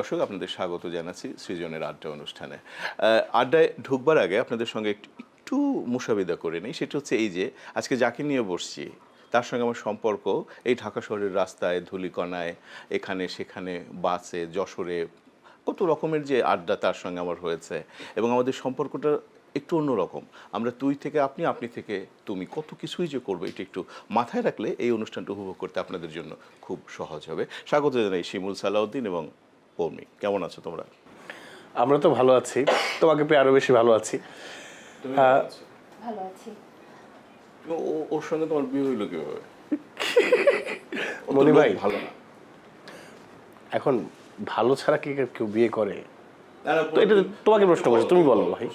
দর্শক, আপনাদের স্বাগত জানাচ্ছি সৃজনের আড্ডা অনুষ্ঠানে। আড্ডায় ঢুকবার আগে আপনাদের সঙ্গে একটু মুসাবিদা করে নিই। সেটা হচ্ছে এই যে আজকে যাকে নিয়ে বসছি তার সঙ্গে আমার সম্পর্ক এই ঢাকা শহরের রাস্তায়, ধূলিকণায়, এখানে সেখানে, বাসে, যশোরে, কত রকমের যে আড্ডা তার সঙ্গে আমার হয়েছে। এবং আমাদের সম্পর্কটা একটু অন্যরকম। আমরা তুই থেকে আপনি, আপনি থেকে তুমি, কত কিছুই যে করবো এটা একটু মাথায় রাখলে এই অনুষ্ঠানটা উপভোগ করতে আপনাদের জন্য খুব সহজ হবে। স্বাগত জানাই শিমুল, সালাউদ্দিন এবং পৌর্ণি। কেমন আছো তোমরা? আমরা তো ভালো আছি, তোমাকে পেয়ে আরো বেশি ভালো আছি। ভালো আছি। ওর সঙ্গে তোমার বিয়ে হইলো কিভাবে? মনি ভাই, ভালো না। এখন ভালো ছাড়া কি কেউ বিয়ে করে? তো এটা তোমাকে প্রশ্ন করছি, তুমি বলো ভাই।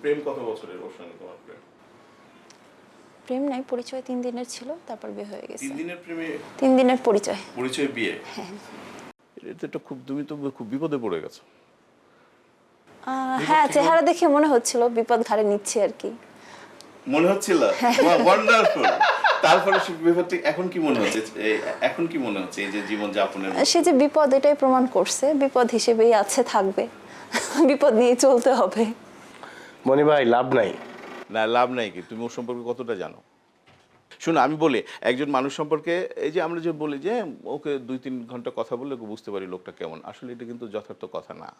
প্রেম কত বছরের ওর সঙ্গে তোমার প্রেম? প্রেম নাই, পরিচয় 3 দিনের ছিল, তারপর বিয়ে হয়ে গেছে। 3 দিনের প্রেমে 3 দিনের পরিচয় বিয়ে? এটা তো তুমি তো খুব বিপদে পড়ে গেছো। হ্যাঁ, চেহারা দেখে মনে হচ্ছিল বিপদ ঘাড়ে নিচ্ছে আর কি। মনে হচ্ছিল? ওয়ান্ডারফুল। তারপরে বিপদটি এখন কি মনে হচ্ছে? এই যে জীবন যাপনের সে যে বিপদ, এটাই প্রমাণ করছে বিপদ হিসেবেই আছে, থাকবে। বিপদ নিয়ে চলতে হবে। মনি ভাই, লাভ নাই। না, লাভ নাই কি? তুমি ওর সম্পর্কে কতটা জানো? শোনো, আমি বলি, একজন মানুষ সম্পর্কে এই যে আমরা যে বলি যে ওকে 2-3 ঘন্টা কথা বললে ওকে বুঝতে পারি লোকটা কেমন, আসলে এটা কিন্তু যথার্থ কথা না।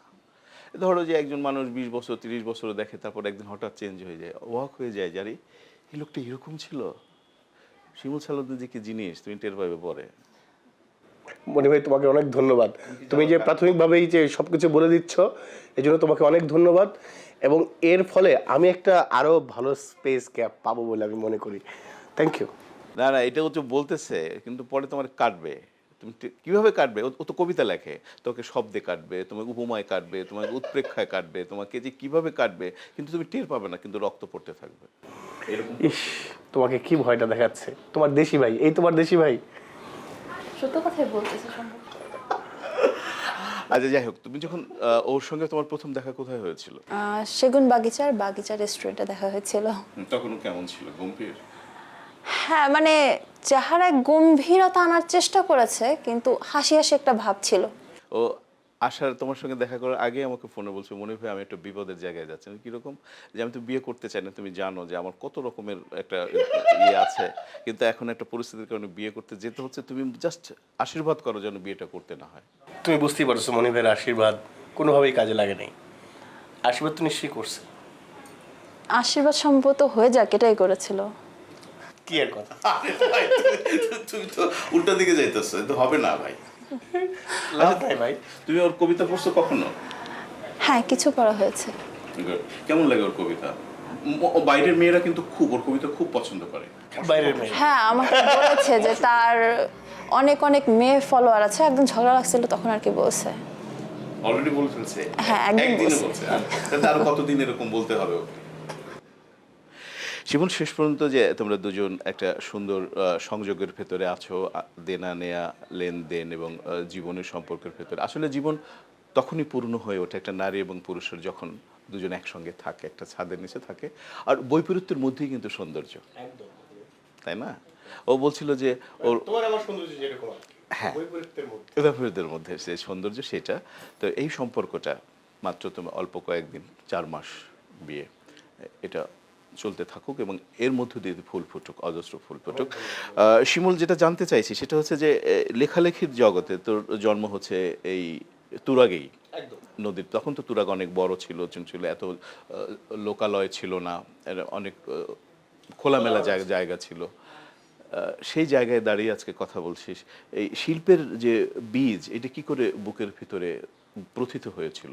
ধরো যে একজন মানুষ 20 বছর 30 বছর দেখে, তারপর একদিন হঠাৎ চেঞ্জ হয়ে যায়, অবাক হয়ে যায়, জারি এই লোকটা এরকম ছিল। শিমুল সালাউদ্দিন যে কি জিনিস তুমি টের পাবে পরে। মনি ভাই, তোমাকে অনেক ধন্যবাদ। তুমি যে প্রাথমিকভাবেই যে সবকিছু বলে দিচ্ছ, এই জন্য তোমাকে অনেক ধন্যবাদ। এবং এর ফলে আমি একটা আরো ভালো স্পেস গ্যাপ পাবো বলে আমি মনে করি। Thank you. না না, এটা হচ্ছে বলতেছে, কিন্তু পরে তোমার কাটবে। তুমি কিভাবে কাটবে? ও তো কবিতা লেখে, তোকে শব্দে কাটবে, তোমাকে উপমায় কাটবে, তোমাকে উৎপ্রেক্ষায় কাটবে, তোমাকে যে কিভাবে কাটবে কিন্তু তুমি টের পাবে না, কিন্তু রক্ত পড়তে থাকবে। ইস, তোমাকে কি ভয়টা দেখাচ্ছে তোমার দেশি ভাই। এই তোমার দেশি ভাই। সত্য কথাই বলতেছে সম্ভব। আচ্ছা, যাই হোক, তুমি যখন ওর সঙ্গে তোমার প্রথম দেখা কোথায় হয়েছিল? সেগুন বাগিচা রেস্টুরেন্টে দেখা হয়েছিল। তখন কেমন ছিল? গম্ভীর? হ্যাঁ, মানে চেহারায় গম্ভীরতা আনার চেষ্টা করেছে, কিন্তু হাসি হাসি একটা ভাব ছিল। ও আসার তোমার সঙ্গে দেখা করার আগে আমাকে ফোনে বলছে, মনে হয় আমি একটা বিপদের জায়গায় যাচ্ছি। কিরকম? যে আমি তো বিয়ে করতে চাই না, তুমি জানো যে আমার কত রকমের একটা ইয়ে আছে, কিন্তু এখন একটা পরিস্থিতির কারণে বিয়ে করতে যেতে হচ্ছে, তুমি জাস্ট আশীর্বাদ করো যেন বিয়েটা করতে না হয়। তুমি বুঝতেই পারছো মনি ভাইয়ের আশীর্বাদ কোনোভাবেই কাজে লাগে নাই। আশীর্বাদ তো নিশ্চয়ই করছে। আশীর্বাদ সম্ভবত হয়ে যাক এটাই করেছিল। কি এর কথা? তুমি তো উল্টা দিকে যাইতেছো, তো হবে না ভাই। লাভ নাই ভাই। তুমি ওর কবিতা পড়ছো কখনো? হ্যাঁ, কিছু করা হয়েছে। কেমন লাগে ওর কবিতা? বাইরের মেয়েরা কিন্তু খুব ওর কবিতা খুব পছন্দ করে। বাইরের মেয়ে? হ্যাঁ, আমাকে বলেছে যে তার অনেক অনেক মেয়ে ফলোয়ার আছে, একদিন ঝগড়া লাগছিল তখন আর কি বলছে। অলরেডি বলে ফেলছে? হ্যাঁ, একদিনে বলছে। তাহলে আরো কতদিন এরকম বলতে হবে ওকে? জীবন শেষ পর্যন্ত যে তোমরা দুজন একটা সুন্দর সংযোগের ভেতরে আছো, দেনা নেয়া, লেনদেন এবং জীবনের সম্পর্কের ভেতরে। আসলে জীবন তখনই পূর্ণ হয়ে ওঠে একটা নারী এবং পুরুষের যখন দুজন একসঙ্গে থাকে, একটা ছাদের নিচে থাকে। আর বৈপরীত্যের মধ্যেই কিন্তু সৌন্দর্য, তাই না? ও বলছিল যে ওর তোমার আমার সৌন্দর্য যেরকম, হ্যাঁ, বৈপরীত্যের মধ্যে যে সৌন্দর্য, সেটা তো এই সম্পর্কটা মাত্র তুমি অল্প কয়েকদিন, 4 মাস বিয়ে, এটা চলতে থাকুক এবং এর মধ্য দিয়ে ফুল ফুটুক, অজস্র ফুল ফুটুক। শিমুল, যেটা জানতে চাইছি সেটা হচ্ছে যে লেখালেখির জগতে তোর জন্ম হচ্ছে এই তুরাগেই, নদীর। তখন তো তুরাগ অনেক বড় ছিল, এত লোকালয় ছিল না, অনেক খোলামেলা জায়গা ছিল। সেই জায়গায় দাঁড়িয়ে আজকে কথা বলছিস। এই শিল্পের যে বীজ, এটা কি করে বুকের ভিতরে প্রথিত হয়েছিল?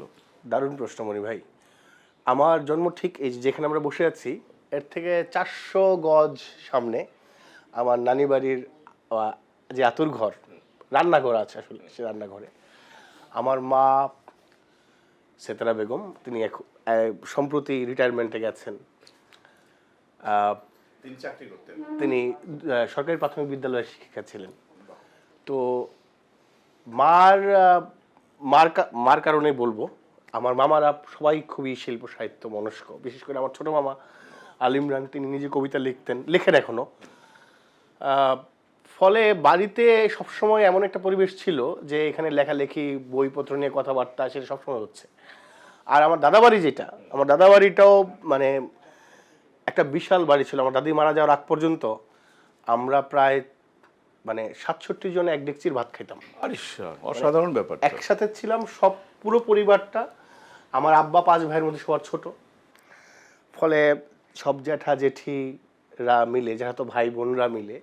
দারুণ প্রশ্ন মনি ভাই। আমার জন্ম ঠিক এই যেখানে আমরা বসে আছি এর থেকে 400 গজ সামনে আমার নানি বাড়ির যে আতুর ঘর, রান্নাঘর আছে, আসলে সে রান্নাঘরে আমার মা সেতারা বেগম, তিনি সম্প্রতি রিটায়ারমেন্টে গেছেন। তিনি সরকারি প্রাথমিক বিদ্যালয়ের শিক্ষিকা ছিলেন। তো মার কারণে বলবো, আমার মামারা সবাই খুবই শিল্প সাহিত্য মনস্ক। বিশেষ করে আমার ছোট মামা আল ইমরান, তিনি নিজে কবিতা লেখেন এখনো। ফলে বাড়িতে সবসময় এমন একটা পরিবেশ ছিল যে এখানে লেখালেখি বইপত্র নিয়ে কথাবার্তা সেটা সবসময় হচ্ছে। আর আমার দাদাবাড়ি যেটা, আমার দাদাবাড়িটাও মানে একটা বিশাল বাড়ি ছিল। আমার দাদি মারা যাওয়ার আগ পর্যন্ত আমরা প্রায় মানে ৬৭ জনে এক ডেকচির ভাত খাইতাম। অসাধারণ ব্যাপার। একসাথে ছিলাম সব পুরো পরিবারটা। আমার আব্বা 5 ভাইয়ের মধ্যে সবার ছোট, ফলে সব জ্যাঠা জেঠিরা মিলে, জ্যাঠাতো ভাই বোনরা মিলে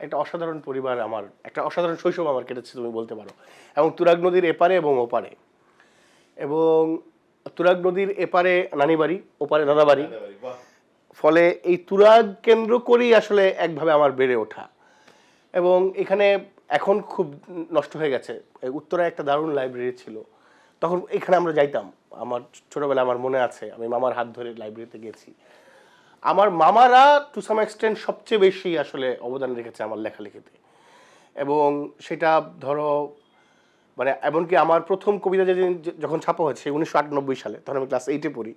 একটা অসাধারণ পরিবার, আমার একটা অসাধারণ শৈশব আমার কেটেছে তুমি বলতে পারো। এবং তুরাগ নদীর এপারে এবং ওপারে, এবং তুরাগ নদীর এপারে নানি বাড়ি, ওপারে দাদা বাড়ি, ফলে এই তুরাগ কেন্দ্র করেই আসলে একভাবে আমার বেড়ে ওঠা। এবং এখানে এখন খুব নষ্ট হয়ে গেছে, উত্তরায় একটা দারুণ লাইব্রেরি ছিল, তখন এখানে আমরা যাইতাম। আমার ছোটবেলায় আমার মনে আছে আমি মামার হাত ধরে লাইব্রেরিতে গেছি। আমার মামারা টু সাম এক্সটেন্ট সবচেয়ে বেশি আসলে অবদান রেখেছে আমার লেখালেখিতে। এবং সেটা ধরো মানে এমনকি আমার প্রথম কবিতা যেদিন যখন ছাপা হয়েছে 1998 সালে, তখন আমি ক্লাস 8-এ পড়ি,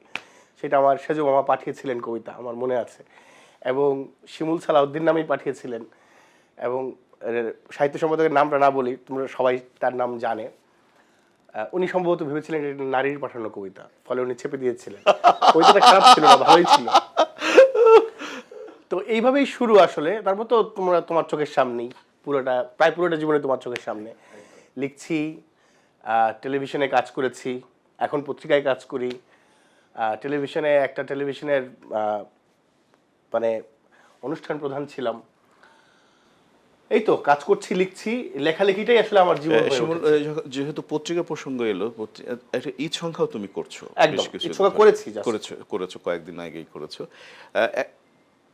সেটা আমার সেজো মামা পাঠিয়েছিলেন কবিতা, আমার মনে আছে। এবং শিমুল সালাউদ্দিন নামেই পাঠিয়েছিলেন। এবং সাহিত্য সম্পাদকের নামটা না বলি, তোমরা সবাই তার নাম জানে। উনি সম্ভবত ভেবেছিলেন এটা একটা নারীর পাঠানো কবিতা, ফলে উনি ছেপে দিয়েছিলেন। কবিতাটা খারাপ ছিল না, ভালোই ছিল। তো এইভাবেই শুরু আসলে। তারপর তো তোমার চোখের সামনেই প্রায় পুরোটা জীবনে তোমার চোখের সামনে লিখছি, টেলিভিশনে কাজ করেছি, এখন পত্রিকায় কাজ করি। টেলিভিশনের মানে অনুষ্ঠান প্রধান ছিলাম। এই তো কাজ করছি, লিখছি, লেখালেখিটাই আসলে আমার জীবন। যেহেতু পত্রিকা প্রসঙ্গ এলো, একটা ঈদ সংখ্যাও তুমি করছো, করেছো কয়েকদিন আগেই করেছো।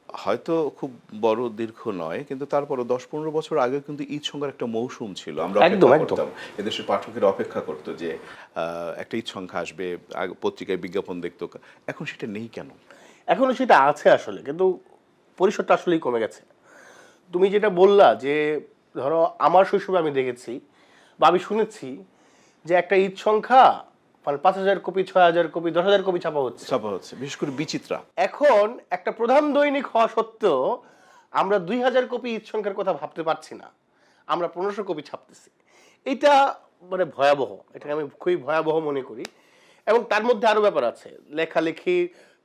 হয়তো খুব বড় দীর্ঘ নয়, কিন্তু তারপরও 10-15 বছর আগে কিন্তু ঈদ সংখ্যার একটা মৌসুম ছিল। আমরা এদেশের পাঠকের অপেক্ষা করতো যে একটা ঈদ সংখ্যা আসবে, পত্রিকায় বিজ্ঞাপন দেখতো। এখন সেটা নেই কেন? এখনো সেটা আছে আসলে, কিন্তু পরিসরটা আসলেই কমে গেছে। তুমি যেটা বললা যে ধরো আমার শৈশবে আমি দেখেছি বা আমি শুনেছি যে একটা ঈদ সংখ্যা মানে 5,000 কপি, 6,000 কপি, 10,000 কপি ছাপা হচ্ছে, বিশেষ করে বিচিত্রা। এখন একটা প্রধান দৈনিক হওয়া সত্ত্বেও আমরা 2,000 কপি ঈদ সংখ্যার কথা ভাবতে পারছি না, আমরা 1500 কপি ছাপতেছি। এটা মানে ভয়াবহ, এটাকে আমি খুবই ভয়াবহ মনে করি। এবং তার মধ্যে আরো ব্যাপার আছে, লেখালেখি,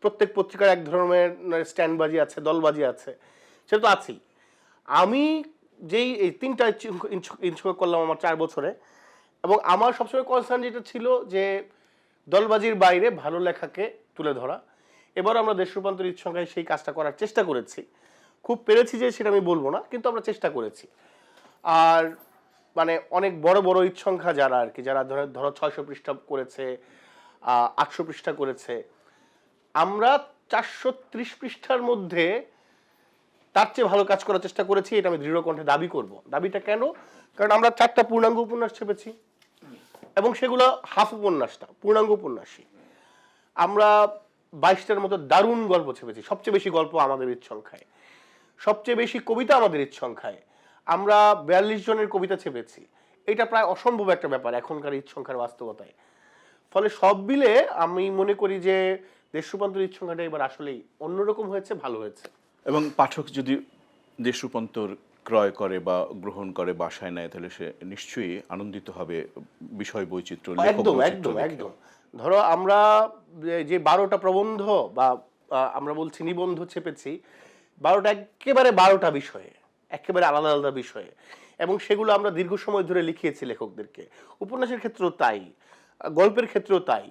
প্রত্যেক পত্রিকার এক ধরনের স্ট্যান্ডবাজি আছে, দলবাজি আছে, সেটা তো আছেই। আমি যেই এই 3টা ইনস্যুর করলাম আমার 4 বছরে, এবং আমার সবসময় কনসার্ন যেটা ছিল যে দলবাজির বাইরে ভালো লেখাকে তুলে ধরা। এবার আমরা দেশ রূপান্তর ঈদ সংখ্যায় সেই কাজটা করার চেষ্টা করেছি। খুব পেরেছি যে সেটা আমি বলবো না, কিন্তু আমরা চেষ্টা করেছি। আর মানে অনেক বড় বড় ঈদ সংখ্যা যারা আর কি, যারা ধরো 600 পৃষ্ঠা করেছে, 800 পৃষ্ঠা করেছে, আমরা 430 পৃষ্ঠার মধ্যে তার চেয়ে ভালো কাজ করার চেষ্টা করেছি, এটা আমি দৃঢ় কণ্ঠে দাবি করব। দাবিটা কেন? কারণ আমরা 4টা পূর্ণাঙ্গ উপন্যাস ছেপেছি, এবং সেগুলো হাফ উপন্যাসটা পূর্ণাঙ্গ উপন্যাসই। আমরা 22টার মতো দারুণ গল্প ছেপেছি, সবচেয়ে বেশি গল্প আমাদের ঈদ সংখ্যায়, সবচেয়ে বেশি কবিতা আমাদের ঈদ সংখ্যায়। আমরা 42 জনের কবিতা ছেপেছি। এটা প্রায় অসম্ভব একটা ব্যাপার এখনকার ঈদ সংখ্যার বাস্তবতায়। ফলে সব মিলে আমি মনে করি যে দেশ রূপান্তর ঈদ সংখ্যাটা এবার আসলেই অন্যরকম হয়েছে, ভালো হয়েছে। এবং পাঠক যদি দেশ রূপান্তর ক্রয় করে বা গ্রহণ করে, বাসায় নেয়, তাহলে সে নিশ্চয়ই আনন্দিত হবে বিষয় বৈচিত্র্য। একদম একদম একদম। ধরো আমরা যে 12টা প্রবন্ধ বা আমরা বলছি নিবন্ধ ছেপেছি, 12টা একেবারে 12টা বিষয়ে, একেবারে আলাদা আলাদা বিষয়ে, এবং সেগুলো আমরা দীর্ঘ সময় ধরে লিখিয়েছি লেখকদেরকে। উপন্যাসের ক্ষেত্রেও তাই, গল্পের ক্ষেত্রেও তাই,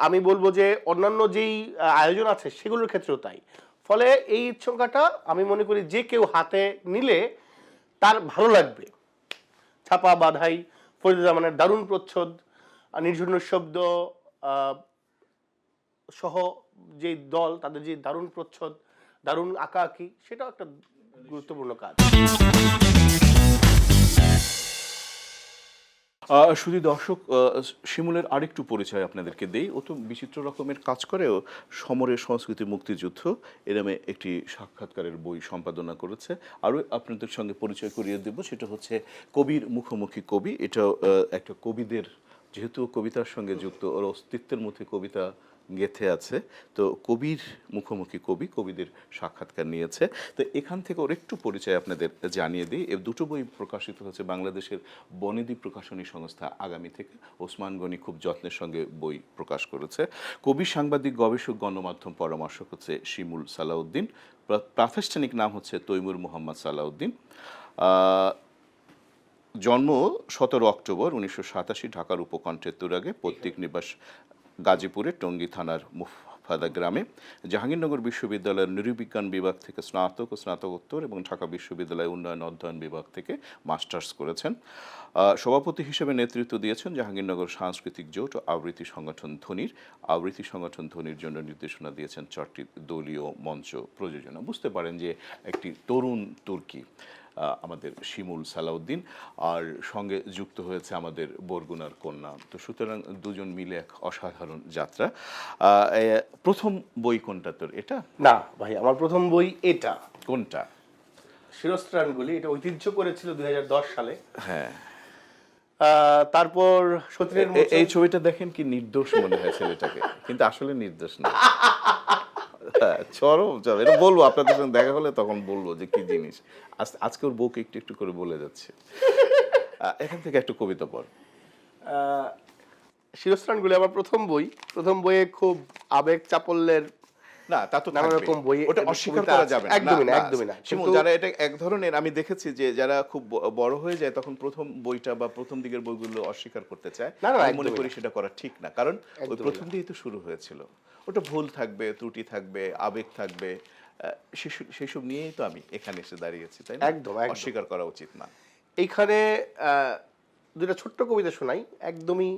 আমি বলবো যে অন্যান্য যেই আয়োজন আছে সেগুলোর ক্ষেত্রেও তাই। ফলে এই ঈদ সংখ্যাটা আমি মনে করি যে কেউ হাতে নিলে তার ভালো লাগবে। ছাপা বাধাই, ফরিদুজ্জামানের দারুণ প্রচ্ছদ, নির্ঝর শব্দ সহ যে দল, তাদের যে দারুণ প্রচ্ছদ, দারুণ আঁকাআঁকি, সেটাও একটা গুরুত্বপূর্ণ কাজ। শুধু দর্শক, শিমুলের আরেকটু পরিচয় আপনাদেরকে দেই। ও তো বিচিত্র রকমের কাজ করেও সমরের সংস্কৃতি, মুক্তিযুদ্ধ এরমে একটি সাক্ষাৎকারের বই সম্পাদনা করেছে। আরও আপনাদের সঙ্গে পরিচয় করিয়ে দেব, সেটা হচ্ছে কবির মুখোমুখি কবি। এটা একটা কবিদের যেহেতু কবিতার সঙ্গে যুক্ত, ওর অস্তিত্বের মধ্যে কবিতা গেঁথে আছে, তো কবির মুখোমুখি কবিদের সাক্ষাৎকার নিয়েছে। তো এখান থেকে ওর একটু পরিচয় আপনাদের জানিয়ে দিই। এর দুটো বই প্রকাশিত হচ্ছে বাংলাদেশের বনেদি প্রকাশনী সংস্থা আগামী থেকে। ওসমান গনি খুব যত্নের সঙ্গে বই প্রকাশ করেছে। কবি, সাংবাদিক, গবেষক, গণমাধ্যম পরামর্শক হচ্ছে শিমুল সালাউদ্দিন। প্রাতিষ্ঠানিক নাম হচ্ছে তৈমুর মোহাম্মদ সালাউদ্দিন। জন্ম 17 অক্টোবর 1987 ঢাকার উপকণ্ঠের তুরাগে, পৈতৃক নিবাস গাজীপুরের টঙ্গী থানার মুফাদা গ্রামে। জাহাঙ্গীরনগর বিশ্ববিদ্যালয়ের নৃবিজ্ঞান বিভাগ থেকে স্নাতক ও স্নাতকোত্তর এবং ঢাকা বিশ্ববিদ্যালয় উন্নয়ন অধ্যয়ন বিভাগ থেকে মাস্টার্স করেছেন। সভাপতি হিসেবে নেতৃত্ব দিয়েছেন জাহাঙ্গীরনগর সাংস্কৃতিক জোট ও আবৃত্তি সংগঠন ধ্বনির। আবৃত্তি সংগঠন ধ্বনির জন্য নির্দেশনা দিয়েছেন 4টি দলীয় মঞ্চ প্রযোজনা। বুঝতে পারেন যে একটি তরুণ তুর্কি আমাদের শিমুল সালাউদ্দিন, আর সঙ্গে যুক্ত হয়েছে আমাদের বরগুনার কন্যা। তো সুতরাং দুজন মিলে এক অসাধারণ যাত্রা। প্রথম বই কোনটা তোর? এটা না ভাই, আমার প্রথম বই এটা। কোনটা? শিরস্ত্রাণগুলি। এটা ঐতিহ্য করেছিল 2010 সালে। হ্যাঁ, তারপর সতীনের এই ছবিটা দেখেন কি নির্দোষ মনে হয় ছেলেটাকে, কিন্তু আসলে নির্দোষ না। চরম এটা বলবো, আপনাদের সঙ্গে দেখা হলে তখন বলবো যে কি জিনিস। আজকে ওর বউকে একটু একটু করে বলে যাচ্ছে। এখান থেকে একটু কবিতা পড়। শিরস্ত্রাণগুলি আমার প্রথম বই। প্রথম বইয়ে খুব আবেগ চাপল্যের না, তা তো নানা রকম বই, ওটা অস্বীকার করা যাবে না। একদমই না। শিমুল, যারা এটা এক ধরনের, আমি দেখেছি যে যারা খুব বড় হয়ে যায় তখন প্রথম বইটা বা প্রথম দিকের বইগুলো অস্বীকার করতে চায়। আমি মনে করি সেটা করা ঠিক না, কারণ ওই প্রথম দিকেই তো শুরু হয়েছিল। ওটা ভুল থাকবে, ত্রুটি থাকবে, আবেগ থাকবে, সেসব নিয়েই তো আমি এখানে এসে দাঁড়িয়েছি, তাই না? একদম অস্বীকার করা উচিত না। এইখানে দুটা ছোট্ট কবিতা শোনাই, একদমই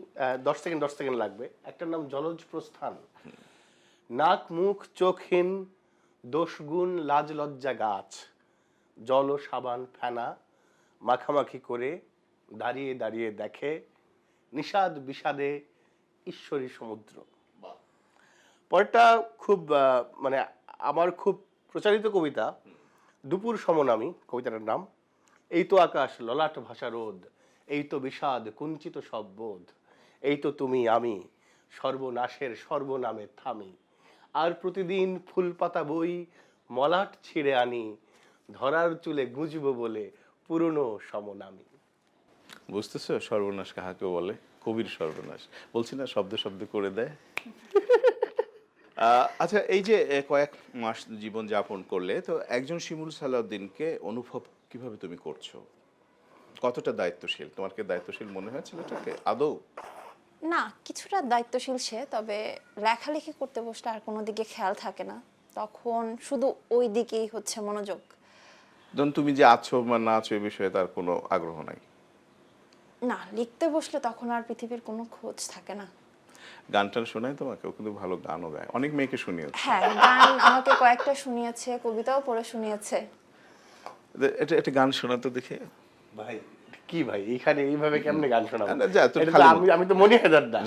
10 সেকেন্ড লাগবে। একটার নাম জলজ প্রস্থান। নাক মুখ চোখহীন দোষগুণ লাজ লজ্জা গাছ, জল ও সাবান ফেনা মাখামাখি করে দাঁড়িয়ে দাঁড়িয়ে দেখে নিষাদ বিষাদে ঈশ্বরী সমুদ্র। পরেরটা খুব মানে আমার খুব প্রচারিত কবিতা, দুপুর সমনামী কবিতাটার নাম। এই তো আকাশ ললাট ভাষা রোদ, এই তো বিষাদ কুঞ্চিত সব বোধ, এই তো তুমি আমি সর্বনাশের সর্বনামে থামি, আর প্রতিদিন ফুল পাতা বই মলাট ছিঁড়ে আনি, ধরার চুলে গুঁজবো বলে পুরনো সমনামী। বুঝতেছো সর্বনাশ কাহাকে বলে? কবির সর্বনাশ। বলছি না, শব্দ শব্দ করে দেয়। আচ্ছা, এই যে কয়েক মাস জীবন যাপন করলে, তো একজন শিমুল সালাউদ্দিনকে অনুভব কিভাবে তুমি করছো? কতটা দায়িত্বশীল? তোমার কি দায়িত্বশীল মনে হয় ছেলেটাকে আদৌ? না, কিছুটা দায়িত্বশীল সে, তবে লেখালেখি করতে বসলে আর কোনো দিকে খেয়াল থাকে না, তখন শুধু ওই দিকেই হচ্ছে মনোযোগ। ধরুন তুমি যে আছো বা না আছো এই বিষয়ে তার কোনো আগ্রহ নাই? না, লিখতে বসলে তখন আর পৃথিবীর কোনো খোঁজ থাকে না। গান টান শোনায় তোমাকে? ও কিন্তু ভালো গানও গায়, অনেক মেয়েকে শুনিয়েছে। হ্যাঁ, গান আমাকে কয়েকটা শুনিয়েছে, কবিতাও পড়ে শুনিয়েছে। এটা একটা গান শোনাতো দেখে। ভাই কি ভাই, এইখানে এইভাবে কেমনে গান শোনাবো? আমি তো মনি হায়দার না,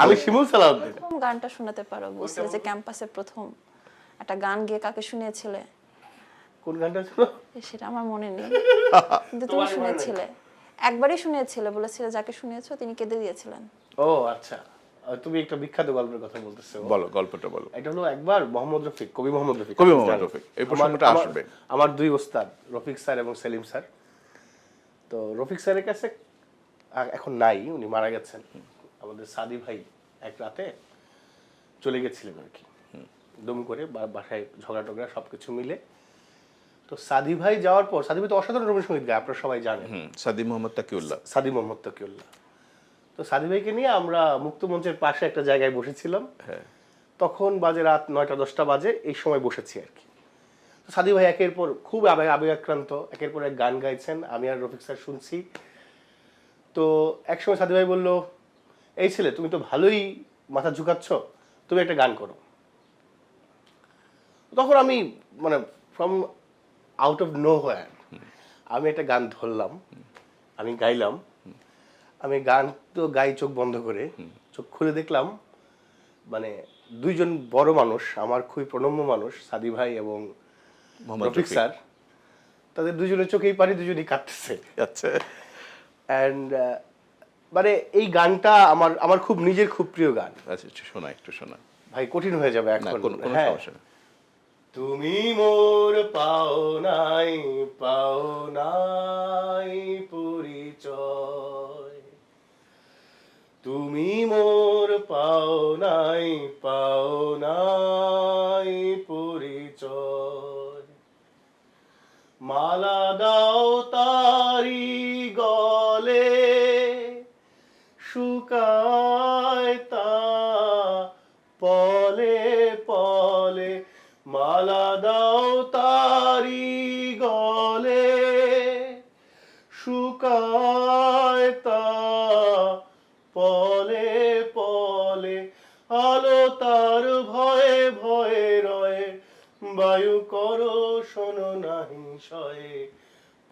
আমি শিমুল সালাউদ্দিন। কোন গানটা শোনাতে পারো? বলছিলে যে ক্যাম্পাসে প্রথম একটা গান গিয়ে কাকে শুনিয়েছিলে? কোন গানটা ছিল সেটা আমার মনে নেই, কিন্তু তুমি শুনিয়েছিলে, একবারই শুনিয়েছিলে, বলেছিলে যাকে শুনিয়েছো তিনি কেঁদে দিয়েছিলেন। ও আচ্ছা, তুমি একটা বিখ্যাত গল্পের কথা বলতেছো। বলো, গল্পটা বলো। এটা হলো একবার মোহাম্মদ রফিক, কবি মোহাম্মদ রফিক, এই প্রসঙ্গটা আসবে। আমার দুই ওস্তাদ রফিক স্যার এবং সেলিম স্যার। তো রফিক স্যারের কাছে এখন নাই, উনি মারা গেছেন। আমাদের সাদি ভাই এক রাতে চলে গেছিলেন আর কি, দম করে বাসায় ঝগড়া টগড়া সবকিছু মিলে। তো সাদি ভাই যাওয়ার পর, সাদি ভাই তো অসাধারণ রবীন্দ্রসঙ্গীত গায়, আপনারা সবাই জানেন। সাদি মোহাম্মদ তাকিউল্লাহ। সাদি মোহাম্মদ তাকিউল্লাহ। তো সাদি ভাইকে নিয়ে আমরা মুক্ত মঞ্চের পাশে একটা জায়গায় বসেছিলাম। তখন বাজে রাত 9টা-10টা বাজে, এই সময় বসেছি আর কি। তো সাদি ভাই একের পর খুব আবেগাক্রান্ত একের পর এক গান গাইছেন, আমি আর রফিক স্যার শুনছি। তো একসময় সাদি ভাই বলল, এই ছেলে তুমি তো ভালোই মাথা ঝুঁকাচ্ছ, তুমি একটা গান করো। তখন আমি মানে from out of know where আমি একটা গান ধরলাম, আমি গাইলাম। আমি গান তো গাই চোখ বন্ধ করে, চোখ খুলে দেখলাম মানে দুইজন বড় মানুষ, আমার খুবই প্রণম্য মানুষ, সাদি ভাই এবং রফিক স্যার, তাদের দুজনের চোখেই পানি, দুজনেই কাঁদতেছে। আচ্ছা। অ্যান্ড মানে এই গানটা আমার আমার খুব নিজের খুব প্রিয় গান। আচ্ছা একটু শোনা। ভাই কঠিন হয়ে যাবে না এখন। কোনো হ্যাঁ, সমস্যা নেই। তুমি মোর পাওনাই পাওনাই পরিচয়, তুমি মোর পাওনাই পাওনাই পরিচয়, মালা দাও তারি গলে শুকায় তা পলে পলে, মালা দাও তারি গলে শুকায় তা পলে পলে, আলো তার ভয়ে ভয়ে রয়ে, বায়ু করো শোনো নাহি সয়ে,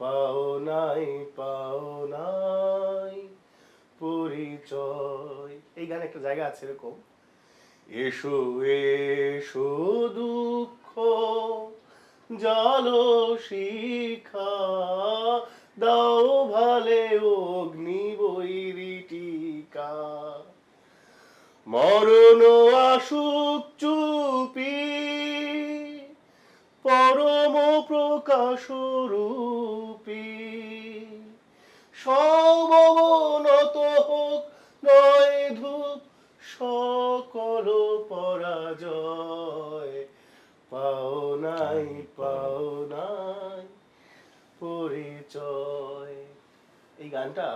পাও নাই পরিচয়। এই গানে একটা জায়গা আছে এরকম, এসো এসো দুঃখ জালো শিখা, দাও ভালে অগ্নি বৈরিটিকা, মরণ আসুক চুপি পরম প্রকাশ রূপী, সব অবনত হোক নয় ধূপ, সকল পরাজয়, পাও নাই পরিচয়। এই গানটা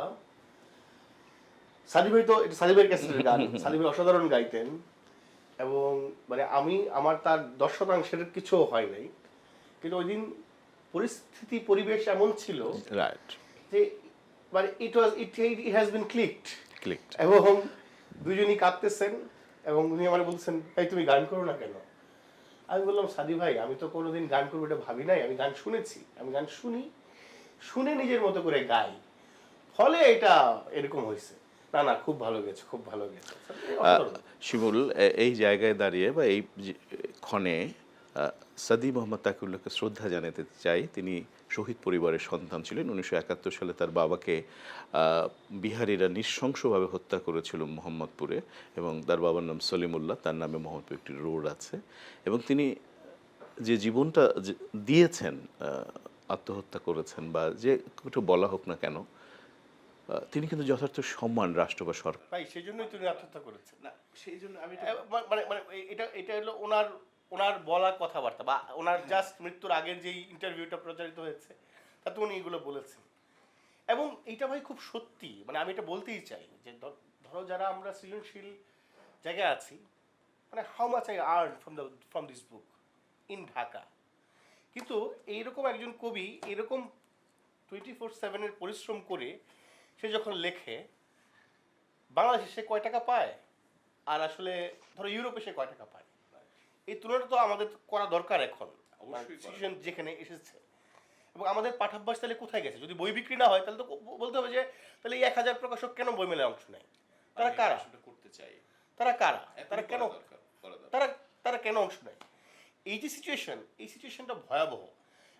সাদিক ভাই, তো এটা সাদিক ভাইয়ের ক্যাসেটের গান, সাদিক ভাই অসাধারণ গাইতেন, এবং মানে আমার তার 10% কিছু হয় নাই, কিন্তু ওই দিন পরিস্থিতি পরিবেশ এমন ছিল রাইট, যে মানে it has been clicked, clicked. এবং দুজনই কাঁদতেছেন, এবং উনি আমার বলছেন ভাই তুমি গান করো না কেন? আমি বললাম সাদি ভাই আমি তো কোনোদিন গান করবো এটা ভাবি নাই, আমি গান শুনেছি, আমি গান শুনে নিজের মতো করে গাই, ফলে এটা এরকম হয়েছে। না না, খুব ভালো গেছে, খুব ভালো গেছে। শিমুল, এই জায়গায় দাঁড়িয়ে বা এই ক্ষণে সাদি মোহাম্মদ তাকিউল্লাহকে শ্রদ্ধা জানাতে চাই। তিনি শহীদ পরিবারের সন্তান ছিলেন। 1971 সালে তার বাবাকে বিহারিরা নৃশংসভাবে হত্যা করেছিল মোহাম্মদপুরে, এবং তার বাবার নাম সলিমুল্লাহ, তার নামে মোহাম্মদপুর একটি রোড আছে, এবং তিনি যে জীবনটা দিয়েছেন, আত্মহত্যা করেছেন বা যে একটু বলা হোক না কেন, তিনি কিন্তু যথার্থ সম্মান রাষ্ট্র বা সরকার। ভাই সেই জন্যই তিনি আত্মহত্যা করেছেন না, সেই জন্য আমি মানে মানে এটা হলো ওনার বলা কথাবার্তা, বা ওনার জাস্ট মৃত্যুর আগের যেই ইন্টারভিউটা প্রচারিত হয়েছে তাতে উনি এগুলো বলেছেন, এবং এইটা ভাই খুব সত্যি, মানে আমি এটা বলতেই চাই যে ধরো যারা আমরা সৃজনশীল জায়গায় আছি, মানে how much I earn from this book in Dhaka, কিন্তু এইরকম একজন কবি এরকম 24/7 পরিশ্রম করে সে যখন লেখে, বাংলাদেশে সে কয় টাকা পায়, আর আসলে ধরো ইউরোপে সে কয় টাকা পায়, এই তুলনাটা তো আমাদের করা দরকার এখন সিচুয়েশন যেখানে এসেছে। এবং আমাদের পাঠাভ্যাস তাহলে কোথায় গেছে? যদি বই বিক্রি না হয় তাহলে তো বলতে হবে যে তাহলে এই 1000 প্রকাশক কেন বই মেলায় অংশ নেয়? তারা কারা? করতে চাই, তারা কারা? তারা কেন তারা কেন অংশ নেয়? এই যে সিচুয়েশন, এই সিচুয়েশনটা ভয়াবহ,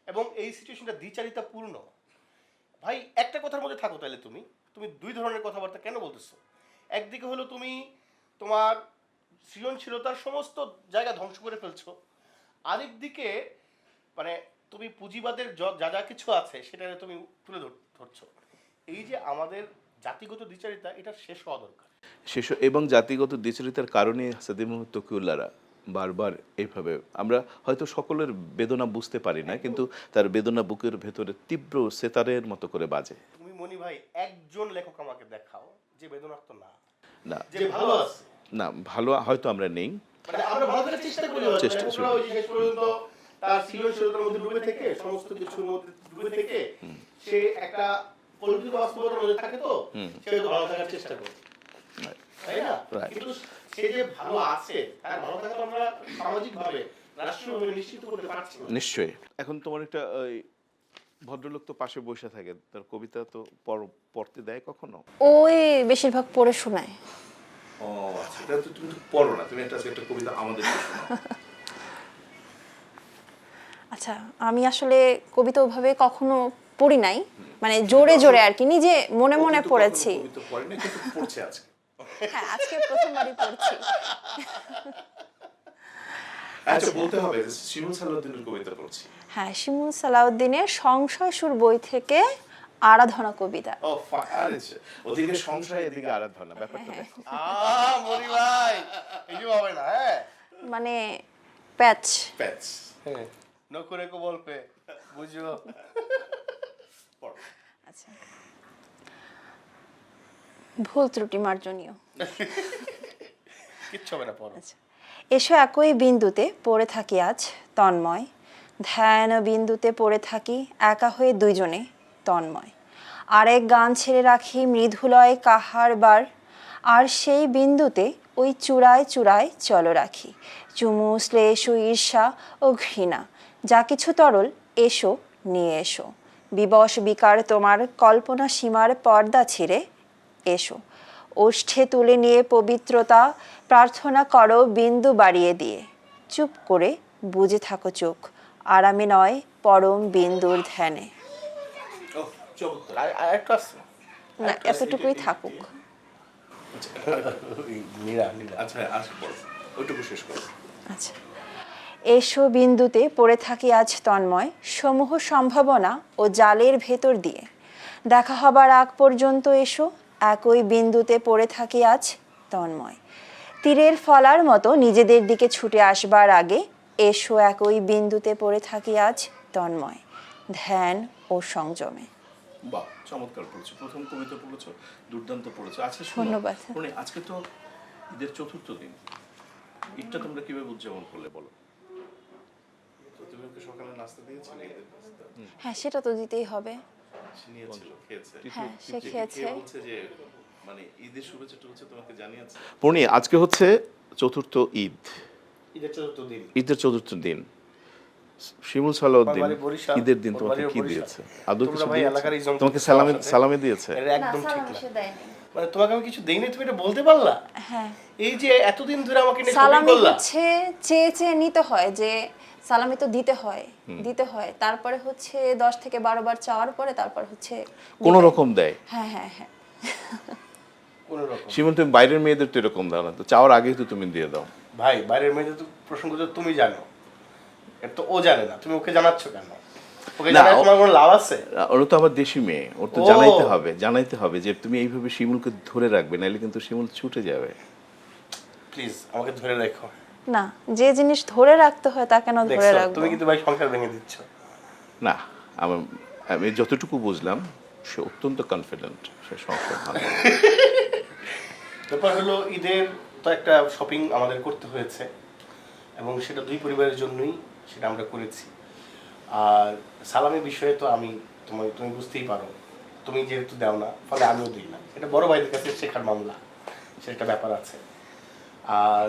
এবং এই সিচুয়েশনটা দ্বিচারিতাপূর্ণ। ভাই একটা কথার মধ্যে থাকো, তাহলে তুমি দুই ধরনের কথাবার্তা কেন বলতেছো? একদিকে হলো তুমি তোমার সৃজনশীলতার সমস্ত জায়গা ধ্বংস করে ফেলছো, আরেক দিকে মানে তুমি পুঁজিবাদের যা যা কিছু আছে সেটা তুমি তুলে ধরছো। এই যে আমাদের জাতিগত দ্বিচারিতা, এটা শেষ হওয়া দরকার। এবং জাতিগত দ্বিচারিতার কারণে সাদি মোহাম্মদ তকিউল্লাহরা বারবার এইভাবে, আমরা হয়তো সকলের বেদনা বুঝতে পারি না, কিন্তু তার বেদনা বুকের ভেতরে তীব্র সেতারের মতো করে বাজে। তুমি মনি ভাই একজন লেখক আমাকে দেখাও যে বেদনার্ত না, না যে ভালো আছে। না, ভালো হয়তো আমরা নেই, মানে আমরা ভালো থাকার চেষ্টা করি, শেষ পর্যন্ত তার সৃজনশীলতার মধ্যে ডুবে থেকে, সমস্ত কিছুর মধ্যে ডুবে থেকে সে একটা কল্পিত বাস্তবতার মধ্যে থাকে, তো সে হয়তো ভালো থাকার চেষ্টা করে, তাই না? কিন্তু সে যে ভালো আছে, তার ভালো থাকা তো আমরা সামাজিকভাবে রাষ্ট্রীয়ভাবে নিশ্চিত করতে পারছি না। নিশ্চয়ই। এখন তোমার একটা ভদ্রলোক তো পাশে বসে থাকে, তার কবিতা তো পড়তে দেয় কখনো? ওই বেশিরভাগ পড়ে শোনায়। ও আচ্ছা, এটা তো তুমি তো পড়ো না, তুমি একটা কবিতা আমাদের শোনাও। আচ্ছা, আমি আসলে কবিতা ওইভাবে কখনো পড়ি নাই, মানে জোরে জোরে আর কি, নিজে মনে মনে পড়েছি। হ্যাঁ, আজকে প্রথমবারই পড়ছি। আচ্ছা, বলতে হবে শিমুল সালাউদ্দিনের কবিতা পড়ছি। হ্যাঁ, শিমুল সালাউদ্দিনের সংশয় সুর বই থেকে আরাধনা কবিতা। ও আচ্ছা, ওদিকে সংশয় এদিকে আরাধনা, ব্যাপারটা দেখো। মনি ভাই কিছু হবে না। হ্যাঁ মানে প্যাচ। প্যাচ। হ্যাঁ নকুরে কো বলবে বুঝো। আচ্ছা, ভুল ত্রুটি মার্জনীয়। কিচ্ছু হবে না, পড়ো। আচ্ছা, এসো একই বিন্দুতে পড়ে থাকি আজ তন্ময়, ধ্যান বিন্দুতে পড়ে থাকি একা হয়ে দুইজনে তন্ময়, আরেক গান ছেড়ে রাখি মৃদুলয় কাহার বার, আর সেই বিন্দুতে ওই চূড়ায় চূড়ায় চলো রাখি চুমু শ্লেষ ও ঈর্ষা ও ঘৃণা, যা কিছু তরল এসো নিয়ে এসো, বিবশ বিকার তোমার কল্পনা সীমার পর্দা ছিঁড়ে এসো, ওষ্ঠে তুলে নিয়ে পবিত্রতা প্রার্থনা করো বিন্দু বাড়িয়ে দিয়ে, চুপ করে বুঝে থাকো চোখ আরামে নয় পরম বিন্দুর ধ্যানে। আর একটু আছে না, এতটুকুই থাকুক। নীরা নীরা। আচ্ছা আজকে পড়ো, ওইটুকু শেষ করো। আচ্ছা, এসো বিন্দুতে পড়ে থাকি আজ তন্ময়, সমূহ সম্ভাবনা ও জালের ভেতর দিয়ে, দেখা হবার আগ পর্যন্ত এসো একই বিন্দুতে পড়ে থাকি আজ তন্ময়, তীরের ফলার মতো নিজেদের দিকে ছুটে আসবার আগে এসো একই বিন্দুতে পড়ে থাকি আজ তন্ময়, ধ্যান ও সংযমে। বাহ, চমৎকার পড়েছো, প্রথম কবিতা পড়েছো, দুর্দান্ত পড়েছো। আচ্ছা ধন্যবাদ। শোনো, আজকে তো ঈদের চতুর্থ দিন, ঈদটা তোমরা কিভাবে উদযাপন করলে বলো? তুমি ওকে সকালে নাস্তা দিয়েছিলে? ঈদের নাস্তা হ্যাঁ, সেটা তো দিতেই হবে। সে নিয়েছিল, খেয়েছে? হ্যাঁ, সে খেয়েছে। কে বলছে যে মানে ঈদের শুভেচ্ছা টুভেচ্ছা তোমাকে জানিয়েছে? পূর্ণি, আজকে হচ্ছে চতুর্থ ঈদ, ঈদের চতুর্থ দিন। ঈদের চতুর্থ দিন। শিমুল সালাউদ্দিন আমার বাড়ি বরিশাল, ঈদের দিন তোমাকে ওর কি বাড়িও দিয়েছে? বরিশাল। আদৌ তোমরা কিছু ভাই দিয়েছে? এলাকার ইজন তোমাকে করতে সালামি চাও সালামি দিয়েছে? এটা একদম ঠিক না। দেয়নি। মানে তোমাকে আমি কিছু দেইনি, তুমি এটা বলতে পারলা? হ্যাঁ, এই যে এতদিন ধরে আমাকে নিয়ে সালামি করলা। হচ্ছে চেয়ে চেয়ে নিতে হয়, যে সালামি তো দিতে হয়, তারপরে হচ্ছে 10 থেকে 12 বার চাওয়ার পরে তারপর হচ্ছে কোন রকম দেয়? হ্যাঁ হ্যাঁ হ্যাঁ। কোন রকম। শিমুল, তুমি বাইরের মেয়েদের তো এরকম দাও না, তো চাওয়ার আগেই তো তুমি দিয়ে দাও। ভাই বাইরের মেয়েদের তো প্রসঙ্গ তো তুমি জানো, এটা তো ও জানে না, তুমি ওকে জানাচ্ছ কেন? ওকে না, জানায় তোমার কোনো লাভ আছে? ওর তো আমার দেশি মেয়ে, ওর তো ও। জানাইতে হবে যে তুমি এইভাবে শিমুলকে ধরে রাখবে, নাহলে কিন্তু শিমুল ছুটে যাবে। প্লিজ আমাকে ধরে রাখো। না, যে জিনিস ধরে রাখতে হয় তা কেন ধরে দেখছো, রাখবো? তুমি কিন্তু ভাই সংসার ভেঙে দিচ্ছ। না, আমি যতটুকু বুঝলাম সে অত্যন্ত কনফিডেন্ট, সে সংসার ভালো। ব্যাপার হলো ঈদের তো একটা শপিং আমাদের করতে হয়েছে, এবং সেটা দুই পরিবারের জন্যই সেটা আমরা করেছি। আর সালামি বিষয়ে তো তুমি বুঝতেই পারো, তুমি যেহেতু দাও না ফলে আমিও দিই না, এটা বড় ভাইদের কাছে শেখার মামলা, সেটা ব্যাপার আছে। আর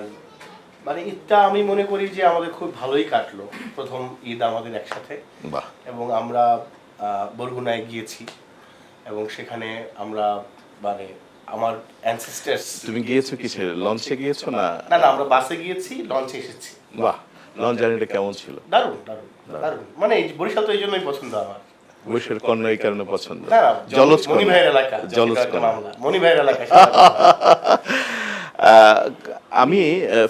মানে ঈদটা আমি মনে করি যে আমাদের খুব ভালোই কাটলো, প্রথম ঈদ আমাদের একসাথে। বাহ। এবং আমরা বরগুনায় গিয়েছি, এবং সেখানে আমরা মানে আমার অ্যানসেস্টার্স। তুমি গিয়েছো কিসে, লঞ্চে গিয়েছো না? না না, আমরা বাসে গিয়েছি, লঞ্চে এসেছি। বাহ, লঞ্চ জার্নিটা কেমন ছিল? দারুণ দারুণ দারুণ, মানে এই বরিশাল তো এই জন্যই পছন্দ আমার। বৈশের কন্যা এই কারণে পছন্দ। না না, জলজ মনি কন্যা। ভাইয়ের এলাকা, জলজ সেটা একটা কন্যা। মামলা। মনি ভাইয়ের এলাকা। আমি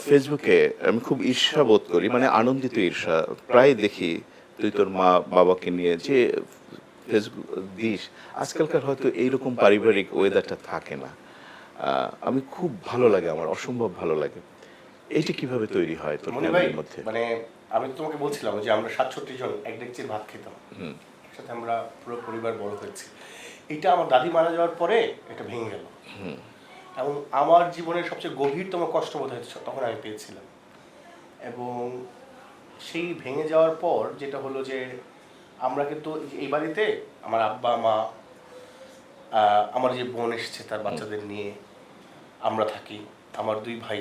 ফেসবুকে আমি খুব ঈর্ষা বোধ করি, মানে আনন্দিত ঈর্ষা, প্রায় দেখি তুই তোর মা বাবাকে নিয়ে যে ফেসবুক দিস, আজকালকার হয়তো এইরকম পারিবারিক ওয়েদারটা থাকে না। আমি খুব ভালো লাগে, আমার অসম্ভব ভালো লাগে। এইটা কিভাবে তৈরি হয় তোর মনি ভাই, ফ্যামিলির মধ্যে? মানে আমি তো তোমাকে বলছিলাম যে আমরা 67 জন এক ডেকচির ভাত খেতাম, একসাথে আমরা পুরো পরিবার বড় হয়েছি। এটা আমার দাদি মারা যাওয়ার পরে এটা ভেঙে গেল, এবং আমার জীবনের সবচেয়ে গভীরতম কষ্ট বোধ হয়েছে তখন আমি পেয়েছিলাম। এবং সেই ভেঙে যাওয়ার পর যেটা হলো যে আমরা কিন্তু এই বাড়িতে আমার আব্বা মা, আমার যে বোন এসেছে তার বাচ্চাদের নিয়ে আমরা থাকি, আমার দুই ভাই,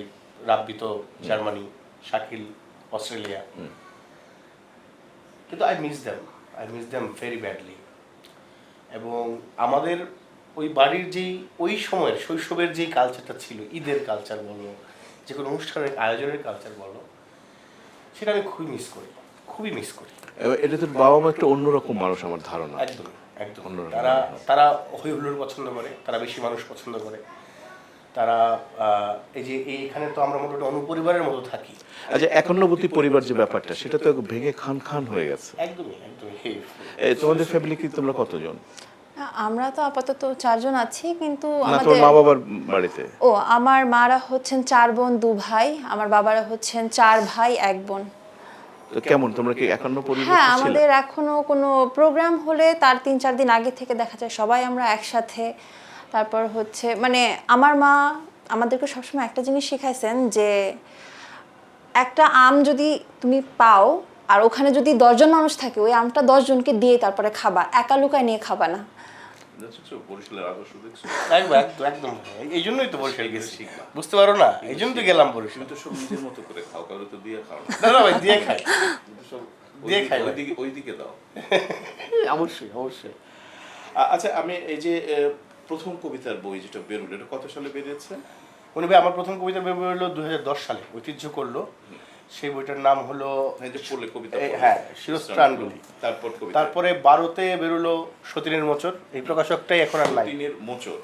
রাব্বি তো জার্মানি, শাকিল অস্ট্রেলিয়া। কিন্তু I miss them very badly. এবং আমাদের ওই বাড়ির যেই ওই সময়ের শৈশবের যেই কালচারটা ছিল, ঈদের কালচার বলো, যে কোনো অনুষ্ঠানের আয়োজনের কালচার বলো, সেটা আমি খুবই মিস করি। খুবই মিস করি। এটা তো বাবা মা একটা অন্যরকম মানুষ আমার ধারণা। একদম একদম অন্যরকম তারা হই হুল্লোড় পছন্দ করে, তারা বেশি মানুষ পছন্দ করে, তারা এই যে এইখানে তো আমরা মোটামুটি অনুপরিবারের মতো থাকি। আচ্ছা, একান্নবর্তী পরিবার যে ব্যাপারটা সেটা তো ভেঙে খান খান হয়ে গেছে। একদমই একদমই। তোমাদের ফ্যামিলি কি তোমরা কতজন? আমরা তো আপাতত 4 জন আছি, কিন্তু না, আমাদের তোমার মা বাবার বাড়িতে? আমার মারা হচ্ছেন 4 বোন 2 ভাই, আমার বাবারা হচ্ছেন 4 ভাই 1 বোন। তো কেমন, তোমরা কি একান্ন পরিবার হ্যাঁ, ছিলে? আমাদের এখনো কোনো প্রোগ্রাম হলে তার 3-4 দিন আগে থেকে দেখা যায় সবাই আমরা একসাথে। তারপর হচ্ছে মানে আমার মা আমাদেরকে সবসময় একটা জিনিস শিখাইছেন যে একটা আম যদি তুমি পাও আর ওখানে যদি 10 জন মানুষ থাকে, ওই আমটা 10 জনকে দিয়ে তারপরে খাবা, একা লুকায় নিয়ে খাবা না। বরিশালের আদর্শ দেখছো? একদম একদম একদম। এই জন্যই তো বরিশাল গেছি, বুঝতে পারো না, এই জন্য তো গেলাম বরিশাল। তুমি তো সব নিজের মতো করে খাও, কারো তো দিয়ে খাও না। না না ভাই, দিয়ে খাই, দিয়ে খাই ভাই। ওইদিকে দাও। অবশ্যই অবশ্যই। আচ্ছা, আমি এই যে প্রথম কবিতার বই যেটা বেরোলো, এটা কত সালে বেরিয়েছে? মনে ভাই আমার প্রথম কবিতা বের হলো 2010 সালে, ঐতিহ্য করলো। সেই বইটার নাম হলো কবিতা, হ্যাঁ, শিরস্ত্রাণগুলি। তারপরে 12-তে বেরোলো সতীনের মোচড়। এই প্রকাশকটাই এখন আর নাই,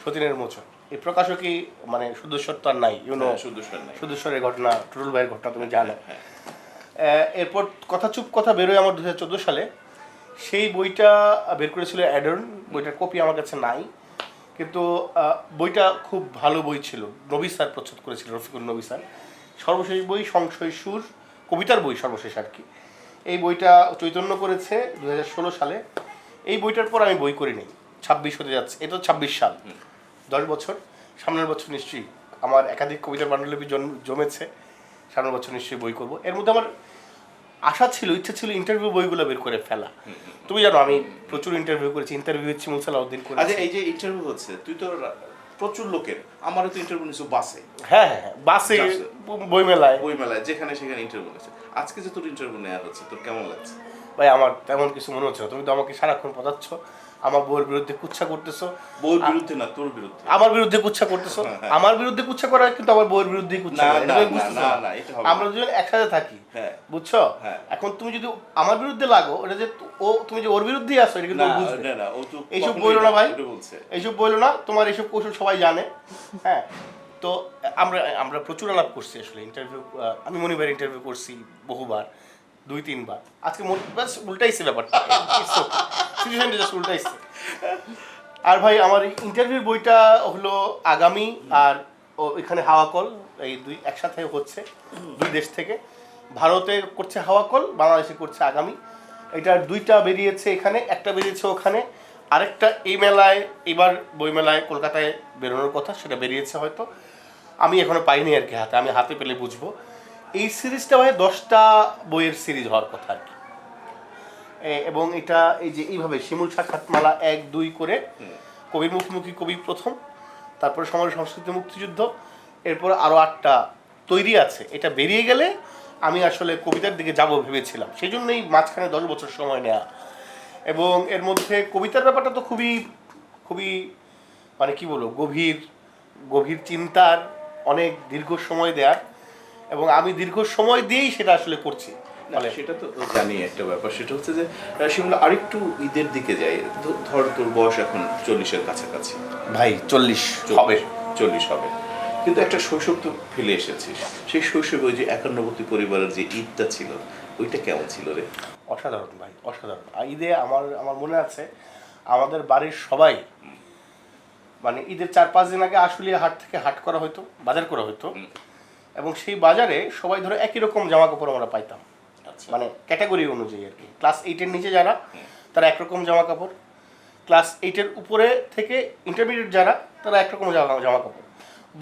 সতীনের মোচড়। এই প্রকাশকই মানে সুদূশ্বর তো আর নাই, সুদূশ্বরের ঘটনা, টুরুল ভাইয়ের ঘটনা তুমি জানো। এরপর কথা চুপ কথা বেরোয় আমার 2014 সালে। সেই বইটা বের করেছিল অ্যাডর্ন, বইটার কপি আমার কাছে নাই, কিন্তু বইটা খুব ভালো বই ছিল। নবী স্যার প্রচ্ছদ করেছিল, রফিকুল নবী স্যার। সর্বশেষ বই সংশয় সুর, কবিতার বই সর্বশেষ আর কি। এই বইটা চৈতন্য করেছে 2016 সালে। এই বইটার পর আমি বই করি নি, 26 হতে যাচ্ছে, এটা 26 সাল, 10 বছর। সামনের বছর নিশ্চয়ই আমার একাধিক কবিতার পাণ্ডুলিপি জমেছে, সামনের বছর নিশ্চয়ই বই করব। এর মধ্যে আমার আশা ছিল, ইচ্ছা ছিল ইন্টারভিউ বইগুলো বের করে ফেলা। তুমি জানো আমি প্রচুর ইন্টারভিউ করেছি, ইন্টারভিউ হচ্ছে মুসালাউদ্দিন করেছি। আচ্ছা, এই যে ইন্টারভিউ হচ্ছে, তুই তো প্রচুর লোকের, আমারও তো ইন্টারভিউ নিছো বাসে। হ্যাঁ, বাসে, বইমেলায়, যেখানে সেখানে ইন্টারভিউ নিচ্ছে। আজকে যে তোর ইন্টারভিউ নেওয়া হচ্ছে, তোর কেমন লাগছে? ভাই আমার তেমন কিছু মনে হচ্ছে না। তুমি তো আমাকে সারাক্ষণ পচাচ্ছ, আমার বউয়ের বিরুদ্ধে কুচ্ছা করতেছো। বউয়ের বিরুদ্ধে না, তোর বিরুদ্ধে। আমার বিরুদ্ধে কুচ্ছা করতেছো। আমার বিরুদ্ধে কুচ্ছা করা, কিন্তু আমার বউয়ের বিরুদ্ধেই কুচ্ছা করা। আমরা দুজন একসাথে থাকি, বুঝছো? এখন তুমি যদি আমার বিরুদ্ধে লাগো, এটা যে ও তুমি যে ওর বিরুদ্ধেই আসো, এটা কিন্তু বুঝবে না। এইসব বইলো না ভাই, এইসব বইলো না, তোমার এইসব কৌশল সবাই জানে। হ্যাঁ, তো আমরা প্রচুর আলাপ করছি আসলে। ইন্টারভিউ আমি মনিবার ইন্টারভিউ করছি বহুবার, 2-3 বার। আজকে উল্টাইছে ব্যাপারটা, সিচুয়েশনটা জাস্ট উল্টাইছে। আর ভাই আমার ইন্টারভিউর বইটা হলো আগামী, আর এখানে হাওয়াকল, এই দুই একসাথে হচ্ছে, 2 দেশ থেকে। ভারতে করছে হাওয়াকল, বাংলাদেশে করছে আগামী। এটা 2টা বেরিয়েছে এখানে, একটা বেরিয়েছে ওখানে, আরেকটা এই মেলায়, এবার বইমেলায় কলকাতায় বেরোনোর কথা, সেটা বেরিয়েছে হয়তো, আমি এখনো পাইনি আর কি হাতে। আমি হাতে পেলে বুঝবো। এই সিরিজটা ভাই 10টা বইয়ের সিরিজ হওয়ার কথা আর কি। এবং এটা এই যে এইভাবে শিমুল সাক্ষাৎমালা 1-2 করে, কবির মুখোমুখি কবি প্রথম, তারপরে সমাজ সংস্কৃতি মুক্তিযুদ্ধ, এরপর আরও 8টা তৈরি আছে। এটা বেরিয়ে গেলে আমি আসলে কবিতার দিকে যাব ভেবেছিলাম, সেই জন্যই মাঝখানে 10 বছর সময় নেওয়া। এবং এর মধ্যে কবিতার ব্যাপারটা তো খুবই খুবই মানে কি বলবো, গভীর চিন্তার, অনেক দীর্ঘ সময় দেয়ার, এবং আমি দীর্ঘ সময় দিয়েই সেটা আসলে করছি। সেটা তো জানি একটা ব্যাপার, সেটা হচ্ছে যে সেগুলো আরেকটু ঈদের দিকে যায়। ধর তোর বয়স এখন 40-এর কাছাকাছি। ভাই 40 হবে, কিন্তু একটা শৈশব তো ফেলে এসেছিস। সেই শৈশবে ওই যে একান্নবর্তী পরিবারের যে ঈদটা ছিল, ওইটা কেমন ছিল রে? অসাধারণ ভাই, অসাধারণ। ঈদে আমার মনে আছে আমাদের বাড়ির সবাই, মানে ঈদের 4-5 দিন আগে আশুলিয়া হাট থেকে হাট করা হতো, বাজার করা হতো, এবং সেই বাজারে সবাই ধরো একই রকম জামা কাপড় আমরা পাইতাম, মানে ক্যাটাগরি অনুযায়ী আর কি। ক্লাস 8-এর নিচে যারা, তারা একরকম জামা কাপড়, ক্লাস 8-এর উপরে থেকে ইন্টারমিডিয়েট যারা, তারা একরকম জামা কাপড়।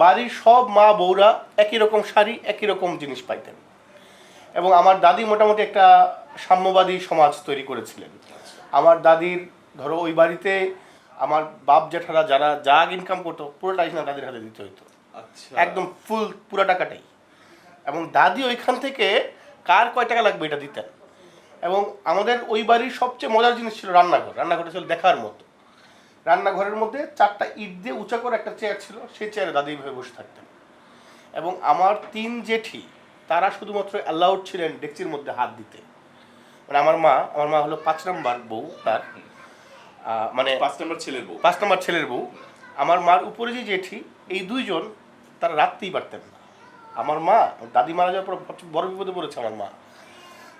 বাড়ির সব মা বউরা একই রকম শাড়ি, একই রকম জিনিস পাইতেন। এবং আমার দাদি মোটামুটি একটা সাম্যবাদী সমাজ তৈরি করেছিলেন। আমার দাদির ধরো ওই বাড়িতে আমার বাপ জ্যাঠারা যারা যা ইনকাম করতো, পুরোটাই না দাদির হাতে দিতে হইতো, একদম ফুল পুরো টাকাটাই। এবং দাদি ওইখান থেকে কার কয় টাকা লাগবে এটা দিতেন। এবং আমাদের ওই বাড়ির সবচেয়ে মজার জিনিস ছিল রান্নাঘরটা ছিল দেখার মতো। রান্নাঘরের মধ্যে 4টা ইট দিয়ে উঁচা করে একটা চেয়ার ছিল, সেই চেয়ারে দাদি ভাবে বসে থাকতেন। এবং আমার 3 জেঠি, তারা শুধুমাত্র অ্যালাউড ছিলেন ডেকচির মধ্যে হাত দিতে, মানে আমার মা হলো 5 নম্বর বউ তার, মানে 5 নম্বর ছেলের বউ। 5 নম্বর ছেলের বউ। আমার মার উপরে যে জেঠি, এই দুইজন তারা রাখতেই পারতেন না। আমার মা দাদি মারা যাওয়ার পর সবচেয়ে বড় বিপদে পড়েছে আমার মা,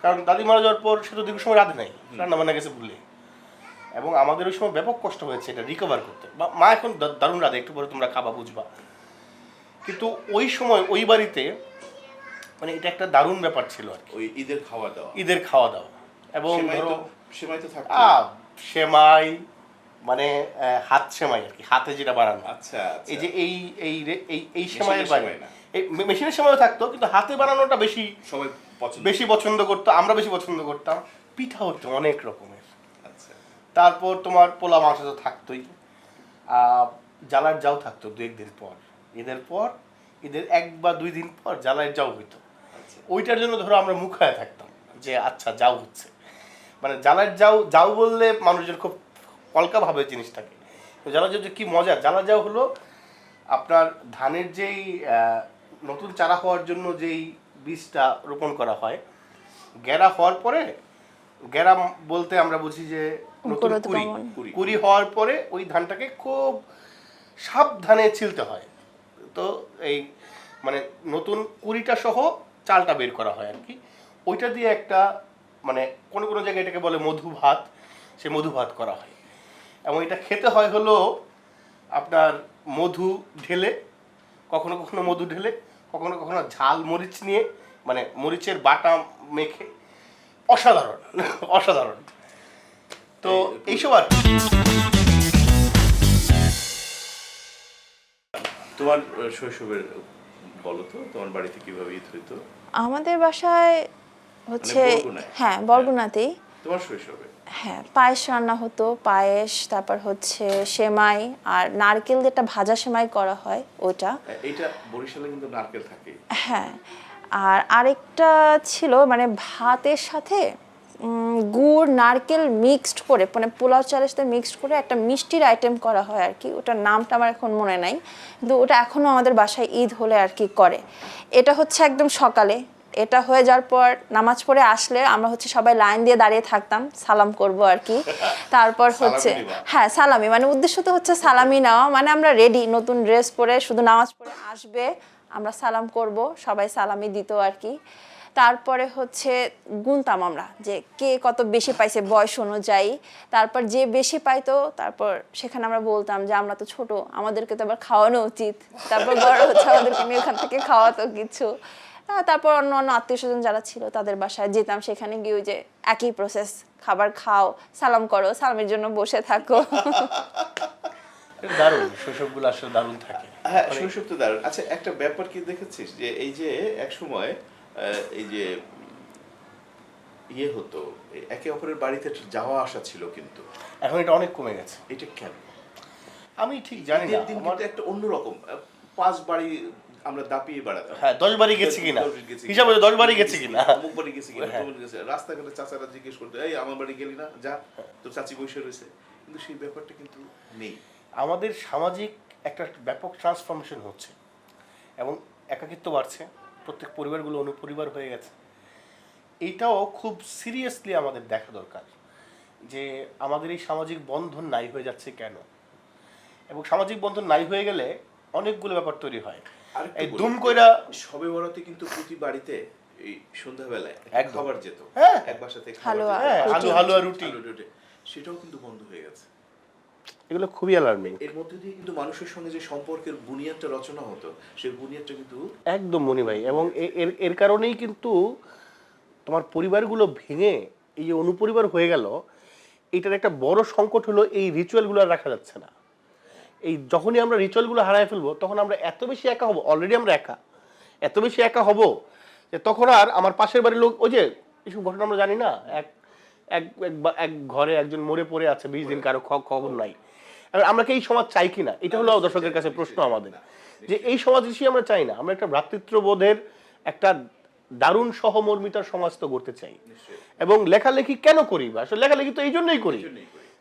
কারণ দাদি মারা যাওয়ার পর সে তো দীর্ঘ সময় রাঁধে নাই, রান্না বান্না গেছে ভুলে, এবং আমাদের ওই সময় ব্যাপক কষ্ট হয়েছে এটা রিকভার করতে। মা এখন দারুণ রাঁধে, একটু পরে তোমরা খাবা বুঝবা। কিন্তু ওই সময় ওই বাড়িতে মানে এটা একটা দারুণ ব্যাপার ছিল আর কি, ওই ঈদের খাওয়া দাওয়া। ঈদের খাওয়া দাওয়া। এবং ধরো সেমাই তো থাকতো। সেমাই মানে হাত সেমাই আর কি, হাতে যেটা বানানো। আচ্ছা, এই যে এই সেমাইয়ের বাড়ি, এই মেশিনের সেমাইও থাকতো, কিন্তু হাতে বানানোটা সবাই বেশি পছন্দ করতো, আমরা বেশি পছন্দ করতাম। পিঠা হতো অনেক রকমের। আচ্ছা। তারপর তোমার পোলা মাংস তো থাকতোই, জ্বালার যাও থাকতো 2-1 দিন পর, ঈদের 1 বা 2 দিন পর জ্বালার যাও হইতো। ওইটার জন্য ধরো আমরা মুখায় থাকতাম যে আচ্ছা যাও হচ্ছে, মানে জ্বালার যাও বললে মানুষজন খুব কলকা ভাবে জিনিসটাকে। জ্বালার যাও যে কি মজা, জ্বালার যাও হলো আপনার ধানের যেই নতুন চারা হওয়ার জন্য যেই বীজটা রোপণ করা হয়, গেরা হওয়ার পরে, গেরা বলতে আমরা বুঝি যে নতুন কুড়ি হওয়ার পরে ওই ধানটাকে খুব সাবধানে ছিলতে হয়। তো এই মানে নতুন কুড়িটা সহ চালটা বের করা হয় আর কি, ওইটা দিয়ে একটা মানে কোনো কোনো জায়গায় এটাকে বলে মধু ভাত, সে মধু ভাত করা হয়। এবং এটা খেতে হয় হলো আপনার মধু ঢেলে, কখনো কখনো মধু ঢেলে, কখনো কখনো ঝাল মরিচ নিয়ে, মানে মরিচের বাটা মেখে। অসাধারণ অসাধারণ। তো এইসব আর তোমার শৈশবের বলো তো, তোমার বাড়িতে কিভাবে ঈদ হইতো? আমাদের বাসায় হচ্ছে হ্যাঁ বরগুনাতেই। তোমার শৈশবে হ্যাঁ, পায়েস রান্না হতো, পায়েস, তারপর হচ্ছে সেমাই, আর নারকেল দিয়ে একটা ভাজা সেমাই করা হয় ওটা। এইটা বরিশালে কিন্তু নারকেল থাকে। হ্যাঁ, আর আরেকটা ছিল মানে ভাতের সাথে গুড় নারকেল মিক্সড করে, মানে পোলাও চালের সাথে মিক্সড করে একটা মিষ্টির আইটেম করা হয় আর কি, ওটার নামটা আমার এখন মনে নাই, কিন্তু ওটা এখনও আমাদের বাসায় ঈদ হলে আর কি করে। এটা হচ্ছে একদম সকালে, এটা হয়ে যাওয়ার পর নামাজ পড়ে আসলে আমরা হচ্ছে সবাই লাইন দিয়ে দাঁড়িয়ে থাকতাম, সালাম করব আর কি। তারপর হচ্ছে হ্যাঁ সালামি, মানে উদ্দেশ্য তো হচ্ছে সালামি নেওয়া, মানে আমরা রেডি নতুন ড্রেস পরে শুধু নামাজ পড়ে আসবে, আমরা সালাম করব, সবাই সালামি দিত আর কি। তারপরে হচ্ছে গুনতাম আমরা যে কে কত বেশি পাইছে বয়স অনুযায়ী, তারপর যে বেশি পাইতো তারপর সেখানে আমরা বলতাম যে আমরা তো ছোট, আমাদেরকে তো আবার খাওয়ানো উচিত, তারপর বড় হচ্ছে আমাদেরকে নিয়ে ওখান থেকে খাওয়াতো কিছু। তারপর অন্য অন্য আত্মীয় স্বজন যারা ছিল তাদের বাসায় যেতাম, সেখানে গিয়ে ওই যে একই প্রসেস, খাবার খাও, সালাম করো, সালামের জন্য বসে থাকো। দারুণ, শৈশবগুলো আসলে দারুণ থাকে। হ্যাঁ, শৈশব তো দারুণ। আচ্ছা, একটা ব্যাপার কি দেখেছিস যে এই যে এক সময় এই যে ইয়ে হতো, একে অপরের বাড়িতে যাওয়া আসা ছিল, কিন্তু এখন এটা অনেক কমে গেছে। এটা কেন আমি ঠিক জানি না, আমার একটা অন্যরকম 5 বাড়ি আমরা দাপিয়ে বেড়াতাম। হ্যাঁ 10 বাড়ি গেছি কিনা হিসাবে 10 বাড়ি গেছি কিনা, অমুক বাড়ি গেছি কিনা, অমুক গেছে। রাস্তাঘাটে চাচারা জিজ্ঞেস করতো, এই আমার বাড়ি গেলি না, যা তোর চাচি বসে রয়েছে, কিন্তু সেই ব্যাপারটা কিন্তু নেই। আমাদের সামাজিক একটা ব্যাপক ট্রান্সফরমেশন হচ্ছে এবং একাকিত্ব বাড়ছে, প্রত্যেক পরিবারগুলো অনুপরিবার হয়ে গেছে। এইটাও খুব সিরিয়াসলি আমাদের দেখা দরকার যে আমাদের এই সামাজিক বন্ধন নাই হয়ে যাচ্ছে কেন, এবং সামাজিক বন্ধন নাই হয়ে গেলে অনেকগুলো ব্যাপার তৈরি হয়। এই দুম কইরা সবে বড়তে কিন্তু প্রতি বাড়িতে এই সন্ধ্যাবেলায় এক খাবার যেত, এক বাসা থেকে হালুয়া, হালুয়া রুটি, সেটাও কিন্তু বন্ধ হয়ে গেছে। এগুলো খুবই অ্যালার্মিং। এর মধ্যে দিয়ে কিন্তু মানুষের সঙ্গে যে সম্পর্কের বুনিয়াদটা রচনা হতো, সেই বুনিয়াদটা কিন্তু একদম মনি ভাই, এবং এর কারণেই কিন্তু তোমার পরিবারগুলো ভেঙে এই যে অনুপরিবার হয়ে গেল, এটার একটা বড় সংকট হলো এই রিচুয়ালগুলো রাখা যাচ্ছে না। এই যখনই আমরা রিচুয়ালগুলো হারায় ফেলবো তখন আমরা এত বেশি একা হব, অলরেডি আমরা এত বেশি একা হব যে তখন আর আমার পাশের বাড়ির লোক, ওই যে এইসব ঘটনা আমরা জানি না, এক ঘরে একজন মরে পড়ে আছে 20 দিন, কারো খবর নাই। আমরা কি এই সমাজ চাই কিনা, এটা হলো দর্শকের কাছে প্রশ্ন আমাদের, যে এই সমাজ হিসেবে আমরা চাই না, আমরা একটা ভ্রাতৃত্ববোধের একটা দারুণ সহমর্মিতার সমাজ তো গড়তে চাই। এবং লেখালেখি কেন করি, আসলে লেখালেখি তো এই জন্যই করি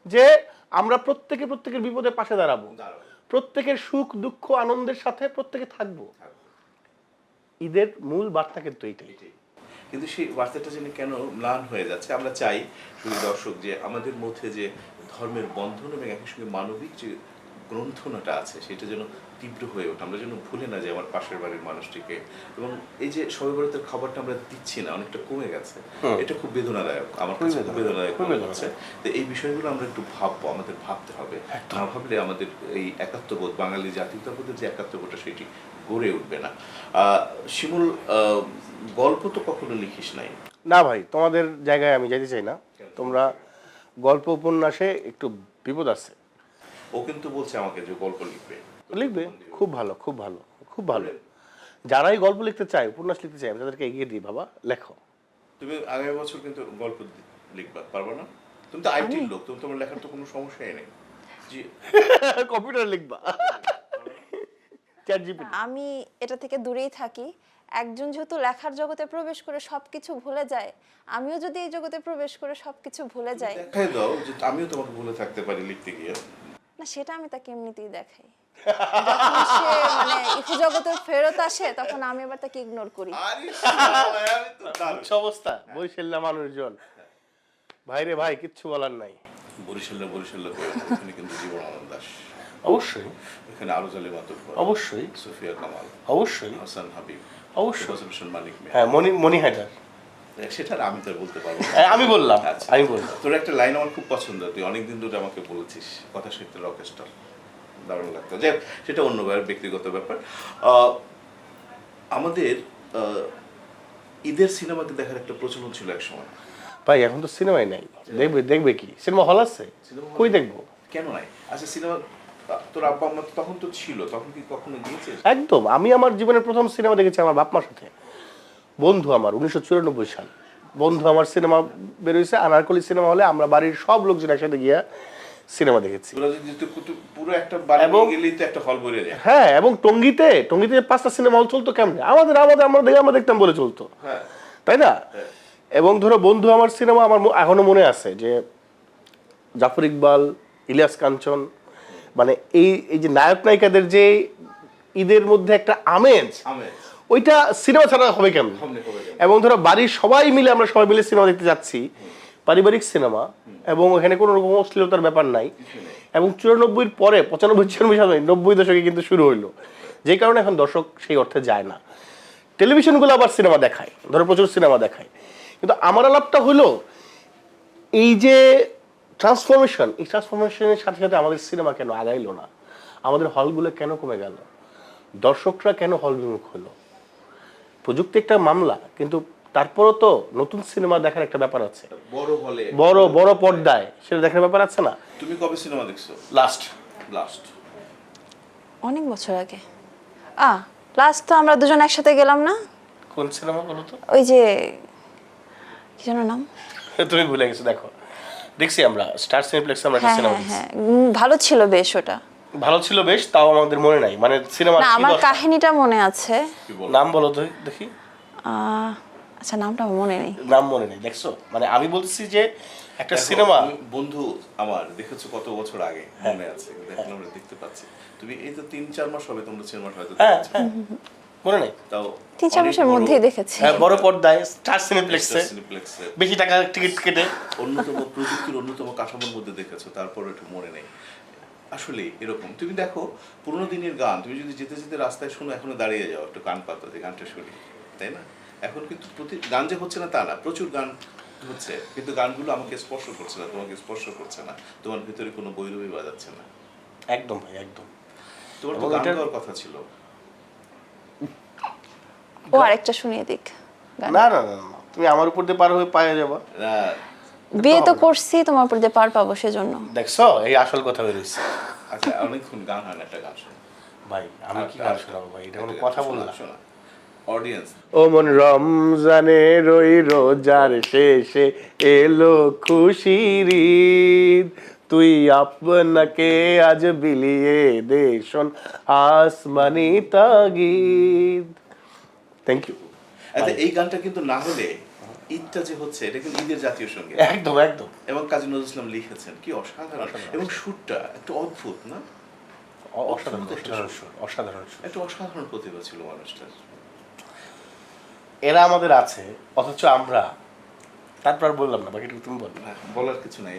যে আমরা প্রত্যেকের বিপদে পাশে দাঁড়াবো, প্রত্যেকের সুখ দুঃখ আনন্দের সাথে প্রত্যেকে থাকবো। ঈদের মূল বার্তা কিন্তু এইটাই। কিন্তু সেই বার্তাটা যেন কেন ম্লান হয়ে যাচ্ছে। আমরা চাই শুধু দর্শক যে আমাদের মধ্যে যে ধর্মের বন্ধন এবং একই সঙ্গে মানবিক যে গ্রন্থনাটা আছে সেটা যেন তীব্র হয়ে ওঠে, আমরা যেন ভুলে না যাই আমার পাশের বাড়ির মানুষটিকে। এবং এই যে শবে বরাতের খাবারটা আমরা দিচ্ছি না, অনেকটা কমে গেছে, এটা খুব বেদনাদায়ক, আমার কাছে খুব বেদনাদায়ক মনে হচ্ছে। তো এই বিষয়গুলো আমরা একটু ভাববো, আমাদের ভাবতে হবে, না ভাবলে আমাদের এই একাত্মবোধ, বাঙালি জাতীয়তাবোধের যে একাত্মবোধটা সেটি গড়ে উঠবে না। শিমুল, গল্প তো কখনো লিখিস নাই? না ভাই, তোমাদের জায়গায় আমি যেতে চাই না। তোমরা গল্প উপন্যাসে একটু বিপদ আছে। ও কিন্তু বলছে আমাকে যে গল্প লিখবে। লিখবে, খুব ভালো, খুব ভালো, খুব ভালো। যারাই গল্প লিখতে চায়, উপন্যাস লিখতে চায়, আমি তাদেরকে এগিয়ে দিই, বাবা লেখো। তুমি আগামী বছর কিন্তু গল্প লিখবা, পারবা না? তুমি তো আইটির লোক, তুমি তোমার লেখার তো কোনো সমস্যাই নেই। জি, কম্পিউটার লিখবা। Chat GPT. আমি এটা থেকে দূরেই থাকি। একজন যেহেতু লেখার জগতে প্রবেশ করে সবকিছু ভুলে যায়, আমিও যদি এই জগতে প্রবেশ করে সবকিছু ভুলে যাই, দেখাই দাও যে আমিও তোমাকে ভুলে থাকতে পারি লিখতে গিয়ে। না সেটা আমি তাকে এমনিতেই দেখাই। যখন সে মানে ইহু জগতে ফেরত আসে তখন আমি আবার তাকে ইগনোর করি। আরে শালা, আমি তো দারুণ। উচ্চ অবস্থা, বরিশাল্লা মানুষজন। ভাইরে ভাই, কিচ্ছু বলার নাই। বরিশাল্লা করে এখানে কিন্তু জীবনানন্দ দাশ, অবশ্যই, এখানে আরো জালে মাতুব্বর, অবশ্যই, সুফিয়া কামাল, অবশ্যই, হাসান হাবিব, অবশ্যই, হোসেন মানিক মিয়া। হ্যাঁ, মনি হায়দার। সেটা আর আমি তো আর বলতে পারবো না। আমি বললাম, আচ্ছা। আমি বললাম। তোর একটা লাইন আমার খুব পছন্দ, তুই অনেকদিন ধরে আমাকে বলেছিস, কথা সাহিত্যের রকেস্টার, দারুণ লাগতো। যে সেটা অন্য ব্যক্তিগত ব্যাপার। আমাদের ঈদের সিনেমাকে দেখার একটা প্রচলন ছিল এক সময়। ভাই এখন তো সিনেমাই নাই, দেখবে কি? সিনেমা হল আছে, কই দেখবো? কেন নাই? আচ্ছা, সিনেমা তোর আব্বা আম্মা তো তখন তো ছিল, তখন কি কখনো গিয়েছিস? একদম। আমি আমার জীবনের প্রথম সিনেমা দেখেছি আমার বাপ মার সাথে। বন্ধু আমার, 1994 সাল। বন্ধু আমার সিনেমা বেরোইছে আনারকলি সিনেমা হলে, আমরা বাড়ির সব লোকজন একসাথে গিয়া সিনেমা দেখেছি। তোরা যদি পুরো একটা বাড়ি নিয়ে গেলেই তো একটা হল ভরে যায়। হ্যাঁ, এবং টঙ্গীতে 5টা সিনেমা হল চলতো কেমনে? আমরা দেখতাম বলে চলতো, হ্যাঁ, তাই না? এবং ধরো বন্ধু আমার সিনেমা আমার এখনো মনে আছে যে জাফর ইকবাল, ইলিয়াস কাঞ্চন, মানে এই যে নায়ক নায়িকাদের যে ঈদের মধ্যে একটা আমেজ, ওইটা সিনেমা ছাড়া হবে কেমন? এবং ধরো বাড়ির সবাই মিলে, আমরা সবাই মিলে সিনেমা দেখতে যাচ্ছি, পারিবারিক সিনেমা, এবং এখানে কোনো রকম অশ্লীলতার ব্যাপার নাই। এবং 94 পরে 95-96 90 দশকে কিন্তু শুরু হইলো, যে কারণে এখন দর্শক সেই অর্থে যায় না। টেলিভিশনগুলো আবার সিনেমা দেখায়, ধরো প্রচুর সিনেমা দেখায়, কিন্তু আমার আলাপটা হলো এই যে ট্রান্সফরমেশন, এই ট্রান্সফরমেশনের সাথে সাথে আমাদের সিনেমা কেন আগাইলো না? আমাদের হলগুলো কেন কমে গেল? দর্শকরা কেন হল বিমুখ হলো? প্রযুক্তি একটা মামলা, কিন্তু তারপরও তো নতুন সিনেমা দেখার একটা ব্যাপার আছে, বড় হলে বড় পর্দায় সেটা দেখার ব্যাপার আছে না? তুমি কবে সিনেমা দেখছো লাস্ট? অনেক বছর আগে। লাস্ট তো আমরা দুজন একসাথে গেলাম না? কোন সিনেমা বলো তো? ওই যে কি যেন নাম, তুমি ভুলে গেছো। দেখো, দেখছি আমরা স্টার সিনেপ্লেক্সে আমরা একটা হ্যাঁ সিনেমা হ্যাঁ দেখছি। হ্যাঁ, ভালো ছিল বেশ ওটা। ভালো ছিল বেশ, তাও আমাদের মনে নাই, মানে সিনেমা না আমার কাহিনীটা মনে আছে। নাম বলো তো দেখি। আচ্ছা নামটা আমার মনে নেই। নাম মনে নেই, দেখছো? মানে আমি বলছি যে একটা সিনেমা, বন্ধু আমার দেখেছো কত বছর আগে, মনে আছে, এখন আমরা দেখতে পাচ্ছি। তুমি এই তো 3-4 মাস হবে তোমরা সিনেমাটা হয়তো দেখেছো, মনে নেই? তাও 3-4 মাসের মধ্যেই দেখেছি। হ্যাঁ, বড় পর্দায় স্টার সিনেপ্লেক্সে সিনেপ্লেক্সে বেশি টাকা টিকিট কেটে অন্যতম প্রযুক্তির অন্যতম কাঠামোর মধ্যে দেখেছো, তারপর একটু মনে নেই। আসলে এরকম তুমি দেখো পুরোনো দিনের গান তুমি যদি যেতে যেতে রাস্তায় শোনো, এখনো দাঁড়িয়ে যাও একটু কান পাতো যে গানটা শুনি, তাই না? এখন কিন্তু গান যে হচ্ছে না তা না, প্রচুর গান হচ্ছে, কিন্তু গানগুলো আমাকে স্পর্শ করছে না, তোমাকে স্পর্শ করছে না, তোমার ভিতরে কোনো বৈরবী বাজাচ্ছে না। একদম ভাই, একদম। তোমার তো গান গাওয়ার কথা ছিল। ও আরেকটা শুনিয়ে দিক। না, তুমি আমার উপর দিয়ে পার হয়ে পায়ে যাবা। বিয়ে তো করছি, তোমার উপর দিয়ে পার পাবো সেজন্য। দেখছো, এই আসল কথা বেরিয়েছে। আচ্ছা, অনেকক্ষণ গান হয় না, একটা গান শোনো ভাই। আমি কি গান শোনাবো ভাই? এটা কোনো কথা বললাম? শোনা অডিয়েন্স। ও মন রমজানের ওই রোজার শেষে এলো খুশির ঈদ, তুই আপনাকে আজ বিলিয়ে দে শোন আসমানি তাগিদ। Thank you. আচ্ছা, এই গানটা কিন্তু না হলে ঈদটা যে হচ্ছে, এটা কিন্তু ঈদের জাতীয় সঙ্গীত। একদম একদম। এবং কাজী নজরুল ইসলাম লিখেছেন, কি অসাধারণ, এবং সুরটা একটু অদ্ভুত না? অসাধারণ সুর, অসাধারণ সুর। একটা অসাধারণ প্রতিভা ছিল মানুষটার। এরা আমাদের আছে, অথচ আমরা, তারপর বললাম না, বাকিটুকু তুমি বলো। না, বলার কিছু নাই,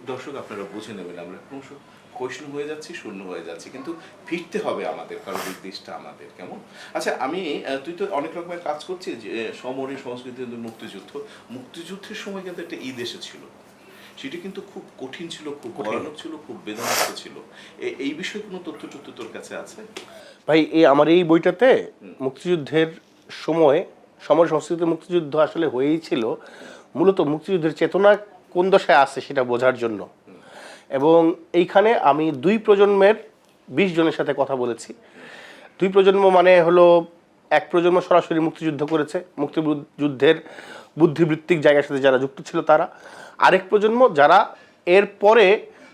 দর্শক আপনারা বুঝে নেবেন আমরা ক্রমশ ক্ষয়িষ্ণু হয়ে যাচ্ছি, শূন্য হয়ে যাচ্ছি, কিন্তু ফিরতে হবে আমাদের, কারণ এই দেশটা আমাদের। কেমন? আচ্ছা, তুই তো অনেক রকমের কাজ করছিস, যে সমরি সংস্কৃতি, মুক্তিযুদ্ধের সময় কিন্তু একটা ঈদ এসেছিল, সেটা কিন্তু খুব কঠিন ছিল, খুব ভয়ানক ছিল, খুব বেদনাক্ত ছিল। এই বিষয়ে কোনো তথ্য তোর কাছে আছে? ভাই, আমার এই বইটাতে মুক্তিযুদ্ধের সময় সমর সংস্কৃতি মুক্তিযুদ্ধ আসলে হয়েই ছিল মূলত মুক্তিযুদ্ধের চেতনা কোন দশায় আছে সেটা বোঝার জন্য। এবং এইখানে আমি 2 প্রজন্মের 20 জনের সাথে কথা বলেছি। 2 প্রজন্ম মানে হলো, এক প্রজন্ম সরাসরি মুক্তিযুদ্ধ করেছে, মুক্তিযুদ্ধের বুদ্ধিবৃত্তিক জায়গার সাথে যারা যুক্ত ছিল তারা। আরেক প্রজন্ম যারা এর পরে,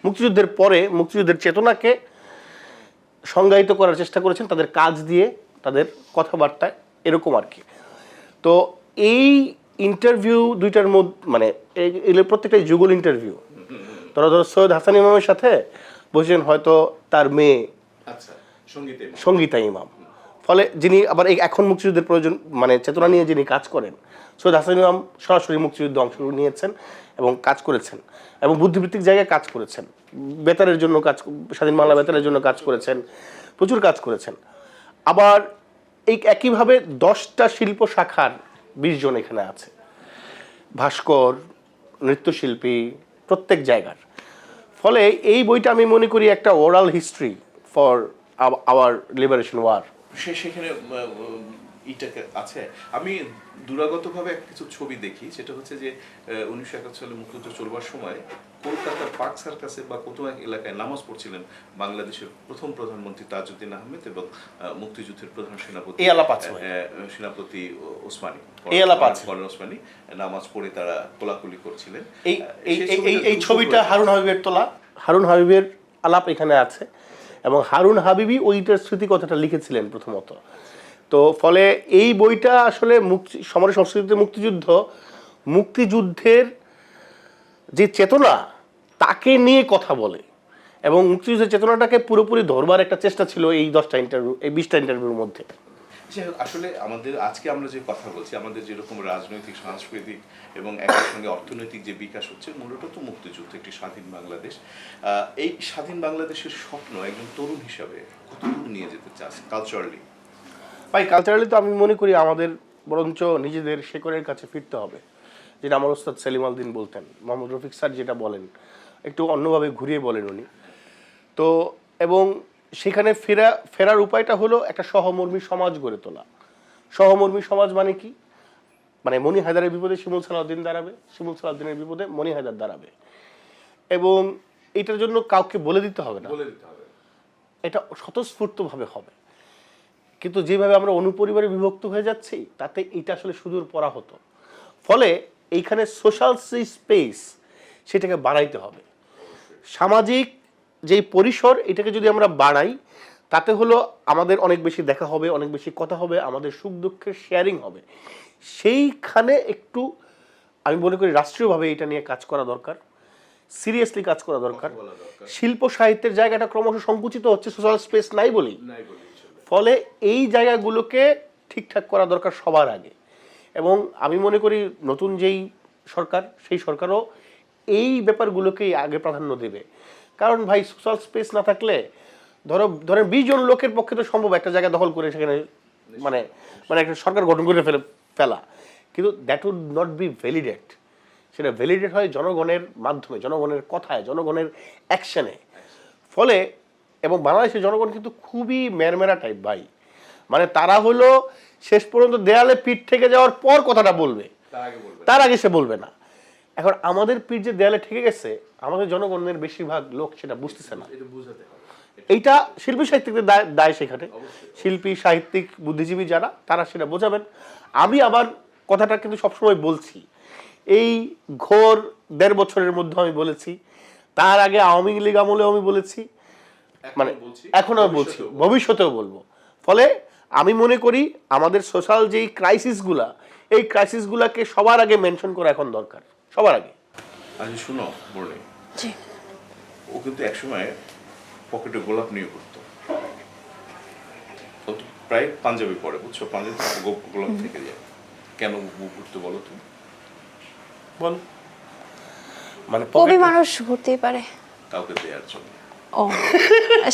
মুক্তিযুদ্ধের পরে মুক্তিযুদ্ধের চেতনাকে সংজ্ঞায়িত করার চেষ্টা করেছেন তাদের কাজ দিয়ে, তাদের কথাবার্তায়, এরকম আর কি। তো এই ইন্টারভিউ দুইটার মধ্যে, মানে এগুলো প্রত্যেকটাই যুগল ইন্টারভিউ। ধরো সৈয়দ হাসান ইমামের সাথে বসেছেন হয়তো তার মেয়ে সঙ্গীতা ইমাম, ফলে যিনি আবার এখন মুক্তিযুদ্ধের প্রয়োজন, মানে চেতনা নিয়ে যিনি কাজ করেন, সৈয়দ হাসান ইমাম সরাসরি মুক্তিযুদ্ধে অংশ নিয়েছেন এবং কাজ করেছেন, এবং বুদ্ধিবৃত্তিক জায়গায় কাজ করেছেন, বেতারের জন্য কাজ, স্বাধীন বাংলা বেতারের জন্য কাজ করেছেন, প্রচুর কাজ করেছেন। আবার এই একইভাবে 10টা শিল্প শাখার 20 জন এখানে আছে, ভাস্কর, নৃত্যশিল্পী, প্রত্যেক জায়গার। ফলে এই বইটা আমি মনে করি একটা oral history for our liberation war. সেখানে ইটাকে আছে। আমি দুরাগতভাবে কিছু ছবি দেখি, সেটা হচ্ছে যে 1971 সালে মুক্তিযুদ্ধ চলবার সময় কলকাতার পার্ক সার্কাসে বা কোথাও এক এলাকায় নামাজ পড়ছিলেন বাংলাদেশের প্রথম প্রধানমন্ত্রী তাজউদ্দিন আহমেদ এবং মুক্তিযুদ্ধের প্রধান সেনাপতি ওসমানী, ওসমানী নামাজ পড়ে তারা কোলাকুলি করছিলেন। এই ছবিটা হারুন হাবিবের তোলা, হারুন হাবিবের আলাপ এখানে আছে, এবং হারুন হাবিবি ওইটার স্মৃতি কথাটা লিখেছিলেন প্রথমত। তো ফলে এই বইটা আসলে সমর সংস্কৃতিতে মুক্তিযুদ্ধের যে চেতনা তাকে নিয়ে কথা বলে, এবং মুক্তিযুদ্ধের চেতনাটাকে পুরোপুরি ধরবার একটা চেষ্টা ছিল এই 10টা ইন্টারভিউ, এই 20টা ইন্টারভিউর মধ্যে। আসলে আমাদের আজকে আমরা যে কথা বলছি, আমাদের যেরকম রাজনৈতিক, সাংস্কৃতিক এবং একই সঙ্গে অর্থনৈতিক যে বিকাশ হচ্ছে, মূলত তো মুক্তিযুদ্ধ, একটি স্বাধীন বাংলাদেশ। এই স্বাধীন বাংলাদেশের স্বপ্ন একজন তরুণ হিসাবে কতটুকু নিয়ে যেতে চাস কালচারালি? ভাই, কালচারালি তো আমি মনে করি আমাদের বরঞ্চ নিজেদের শেকড়ের কাছে ফিরতে হবে, যেটা আমার ওস্তাদ সেলিম আল দ্বীন বলতেন, মোহাম্মদ রফিক স্যার যেটা বলেন, একটু অন্যভাবে ঘুরিয়ে বলেন উনি। তো এবং সেখানে ফেরার উপায়টা হলো একটা সহমর্মী সমাজ গড়ে তোলা। সহমর্মী সমাজ মানে কি? মানে মনি হায়দারের বিপদে শিমুল সালাউদ্দিন দাঁড়াবে, শিমুল সালাউদ্দিনের বিপদে মনি হায়দার দাঁড়াবে, এবং এটার জন্য কাউকে বলে দিতে হবে না, এটা স্বতঃস্ফূর্তভাবে হবে। কিন্তু যেভাবে আমরা অনুপরিবারে বিভক্ত হয়ে যাচ্ছি, তাতে এটা আসলে সুদূর পরা হতো। ফলে এইখানে সোশ্যাল স্পেস সেটাকে বাড়াইতে হবে। সামাজিক যেই পরিসর, এটাকে যদি আমরা বাড়াই, তাতে হলো আমাদের অনেক বেশি দেখা হবে, অনেক বেশি কথা হবে, আমাদের সুখ দুঃখের শেয়ারিং হবে। সেইখানে একটু আমি মনে করি রাষ্ট্রীয়ভাবে এটা নিয়ে কাজ করা দরকার, সিরিয়াসলি কাজ করা দরকার। শিল্প সাহিত্যের জায়গাটা ক্রমশ সংকুচিত হচ্ছে, সোশ্যাল স্পেস নাই বলেই। ফলে এই জায়গাগুলোকে ঠিকঠাক করা দরকার সবার আগে। এবং আমি মনে করি নতুন যেই সরকার, সেই সরকারও এই ব্যাপারগুলোকেই আগে প্রাধান্য দেবে। কারণ ভাই, সোশ্যাল স্পেস না থাকলে ধরেন 20 জন লোকের পক্ষে তো সম্ভব একটা জায়গা দখল করে সেখানে মানে একটা সরকার গঠন করে ফেলা, কিন্তু that would not be validate. সেটা ভ্যালিডেট হয় জনগণের মাধ্যমে, জনগণের কথায়, জনগণের অ্যাকশনে। ফলে এবং বাংলাদেশের জনগণ কিন্তু খুবই মেরমেরা টাইপ ভাই, মানে তারা হলো শেষ পর্যন্ত দেয়ালে পিঠ থেকে যাওয়ার পর কথাটা বলবে, তার আগে সে বলবে না। এখন আমাদের পিঠ যে দেয়ালে ঠেকে গেছে, আমাদের জনগণের বেশিরভাগ লোক সেটা বুঝতেছে না। এইটা শিল্পী সাহিত্যিকদের দায় সেখানে, শিল্পী সাহিত্যিক বুদ্ধিজীবী যারা, তারা সেটা বোঝাবেন। আমি আবার কথাটা কিন্তু সবসময় বলছি, এই ঘোর 1.5 বছরের মধ্যে আমি বলেছি, তার আগে আওয়ামী লীগ আমলেও আমি বলেছি, মানে এখনো বলছি, ভবিষ্যতেও বলবো। ফলে আমি মনে করি আমাদের সোশ্যাল যেই ক্রাইসিসগুলা, এই ক্রাইসিসগুলাকে সবার আগে মেনশন করা এখন দরকার, সবার আগে। আজ শুনো বলে, ও কিন্তু একসময় পকেটে গোলাপ নিয়ে ঘুরতো, প্রায় পাঞ্জাবি পরে, বুঝছো, পাঞ্জাবি গোলাপ থেকে যায়। কেন ঘুরতে বলো তুমি? বল। মানে কবি পকেটে- মানুষ ঘুরতেই পারে। কাউকে দেওয়ার জন্য। ও,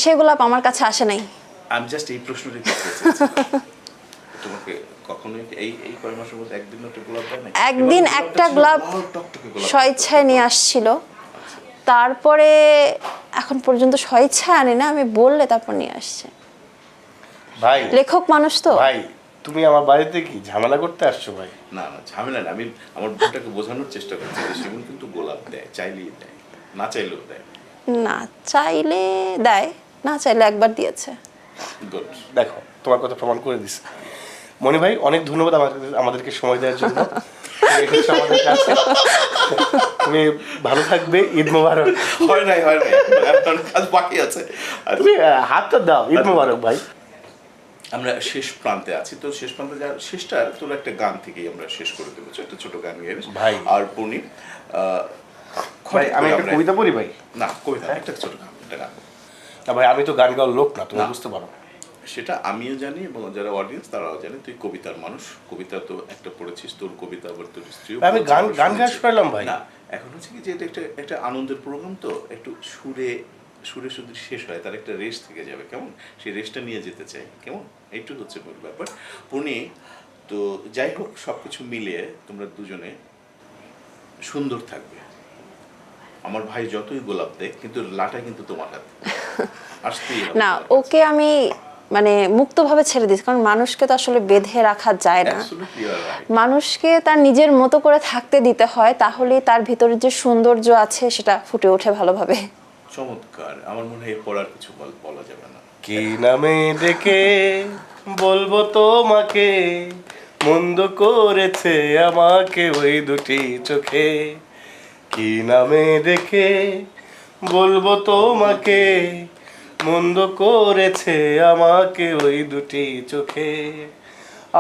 সেগুলো আমার কাছে আসে নাই। আমি জাস্ট এই প্রশ্নটাই করতে চেয়েছিলাম। তোমাকে কখনোই এই এই কয় মাসের মধ্যে একদিনও একটা গোলাপ দেয় নাই? একদিন এবার একটা ছিল গোলাপ লাল টকটকে গোলাপ। স্বেচ্ছায় নিয়ে আসছিল, তারপরে এখন পর্যন্ত স্বেচ্ছায় আনি না, আমি বললে তারপর নিয়ে আসছে। ভাই লেখক মানুষ তো। ভাই তুমি আমার বাড়িতে কি ঝামেলা করতে আসছো ভাই? না না, ঝামেলা না, আমি আমার বোনটাকে বোঝানোর চেষ্টা করছি যে শিমুল কিন্তু গোলাপ দেয়, চাইলেই দেয়, না চাইলেও দেয়। না চাইলে দেয়, না চাইলে একবার দিয়েছে। গুড। দেখো তোমার কথা প্রমাণ করে দিস। মনি ভাই অনেক ধন্যবাদ আমাদেরকে সময় দেওয়ার জন্য। তুমি এসেছো আমাদের কাছে। তুমি ভালো থাকবে, ঈদ মোবারক। হয় নাই এখন কাজ বাকি আছে। আর তুমি হাতটা দাও, ঈদ মোবারক ভাই। আমরা শেষ প্রান্তে আছি, তো শেষ প্রান্তে যাওয়ার শেষটা তোর একটা গান থেকেই আমরা শেষ করে দেবো, একটা ছোট গান গেয়ে ভাই। আর পূর্ণিম ভাই আমি একটা কবিতা পড়ি ভাই। না কবিতা একটা ছোট গান, একটা গান। না ভাই আমি তো গান গাওয়ার লোক না, তুমি না। বুঝতে পারো। সেটা আমিও জানি এবং যারা অডিয়েন্স তারাও জানে তুই কবিতার মানুষ, কবিতা তো একটা পড়েছিস, তোর কবিতা আবার তোর স্ত্রীও আমি পড়েছে, গান আমরা গান গাওয়া শুনেছি। শুনলাম ভাই। না, এখন হচ্ছে কি যে এটা একটা একটা আনন্দের প্রোগ্রাম, তো একটু সুরে সুরে শুধু শেষ হয়, তার একটা রেস্ট থেকে যাবে, কেমন সেই রেস্টটা নিয়ে যেতে চাই, কেমন এইটু হচ্ছে মূল ব্যাপার। পূর্ণি, তো যাই হোক সব কিছু মিলিয়ে তোমরা দুজনে সুন্দর থাকবে। আমার ভাই যতই গোলাপ দেখ, কিন্তু লাটা কিন্তু তোমার হাতে আসতেই হবে না, তোমার কাছে। ওকে আমি মানে মুক্তভাবে ছেড়ে দিচ্ছি, কারণ মানুষকে তো আসলে বেঁধে রাখা যায় না। Absolutely you are right. মানুষকে তার নিজের মতো করে থাকতে দিতে হয়, তাহলেই তার ভিতরে যে সৌন্দর্য আছে সেটা ফুটে ওঠে ভালোভাবে। চমৎকার, আমার মনে হয় এরপর আর কিছু বলা যাবে না। কি নামে ডেকে বলবো তোমাকে, মন্দ করেছে আমাকে ওই দুটি চোখে। কি নামে ডেকে বলবো তোমাকে, মন্দ করেছে আমাকে ওই দুটি চোখে।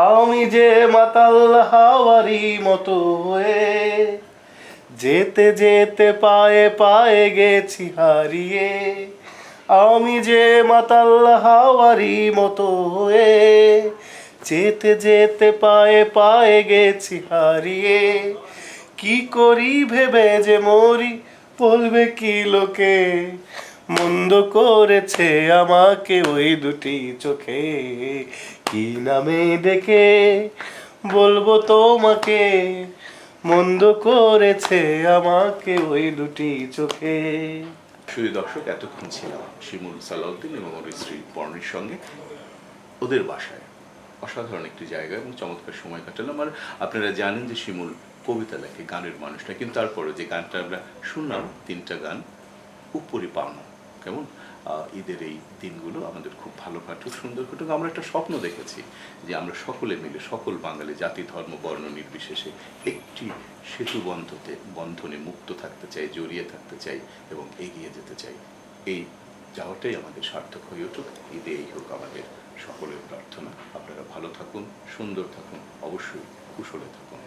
আমি যে মাতাল হাওয়ারি মতো হয়ে, যেতে যেতে পায়ে পায়ে গেছি হারিয়ে। আমি যে মাতাল হাওয়ারি মতো হয়ে, যেতে যেতে পায়ে পায়ে গেছি হারিয়ে। কি করি ভেবে যে মরি, বলবে কি লোকে, মন্দ করেছে আমাকে ওই দুটি চোখে। কি নামে ডেকে বলবো তোমাকে, মন্দ করেছে আমাকে ওই দুটি চোখে। শুধু দর্শক, এতক্ষণ ছিলাম শিমুল সালাউদ্দিন এবং ওর স্ত্রী পর্ণির সঙ্গে ওদের বাসায়। অসাধারণ একটি জায়গা এবং চমৎকার সময় কাটালাম। আর আপনারা জানেন যে শিমুল কবিতা লেখে, গানের মানুষটা, কিন্তু তারপরে যে গানটা আমরা শুনলাম, 3টা গান উপরি পাওনা, কেমন ঈদের এই দিনগুলো আমাদের খুব ভালো কাটুক, সুন্দর কাটুক। আমরা একটা স্বপ্ন দেখেছি যে আমরা সকলে মিলে, সকল বাঙালি জাতি ধর্ম বর্ণ নির্বিশেষে একটি সেতু বন্ধনে মুক্ত থাকতে চাই, জড়িয়ে থাকতে চাই এবং এগিয়ে যেতে চাই। এই যাওয়াটাই আমাদের সার্থক হয়ে উঠুক। ঈদে এই হোক আমাদের সকলের প্রার্থনা। আপনারা ভালো থাকুন, সুন্দর থাকুন, অবশ্যই কুশলে থাকুন।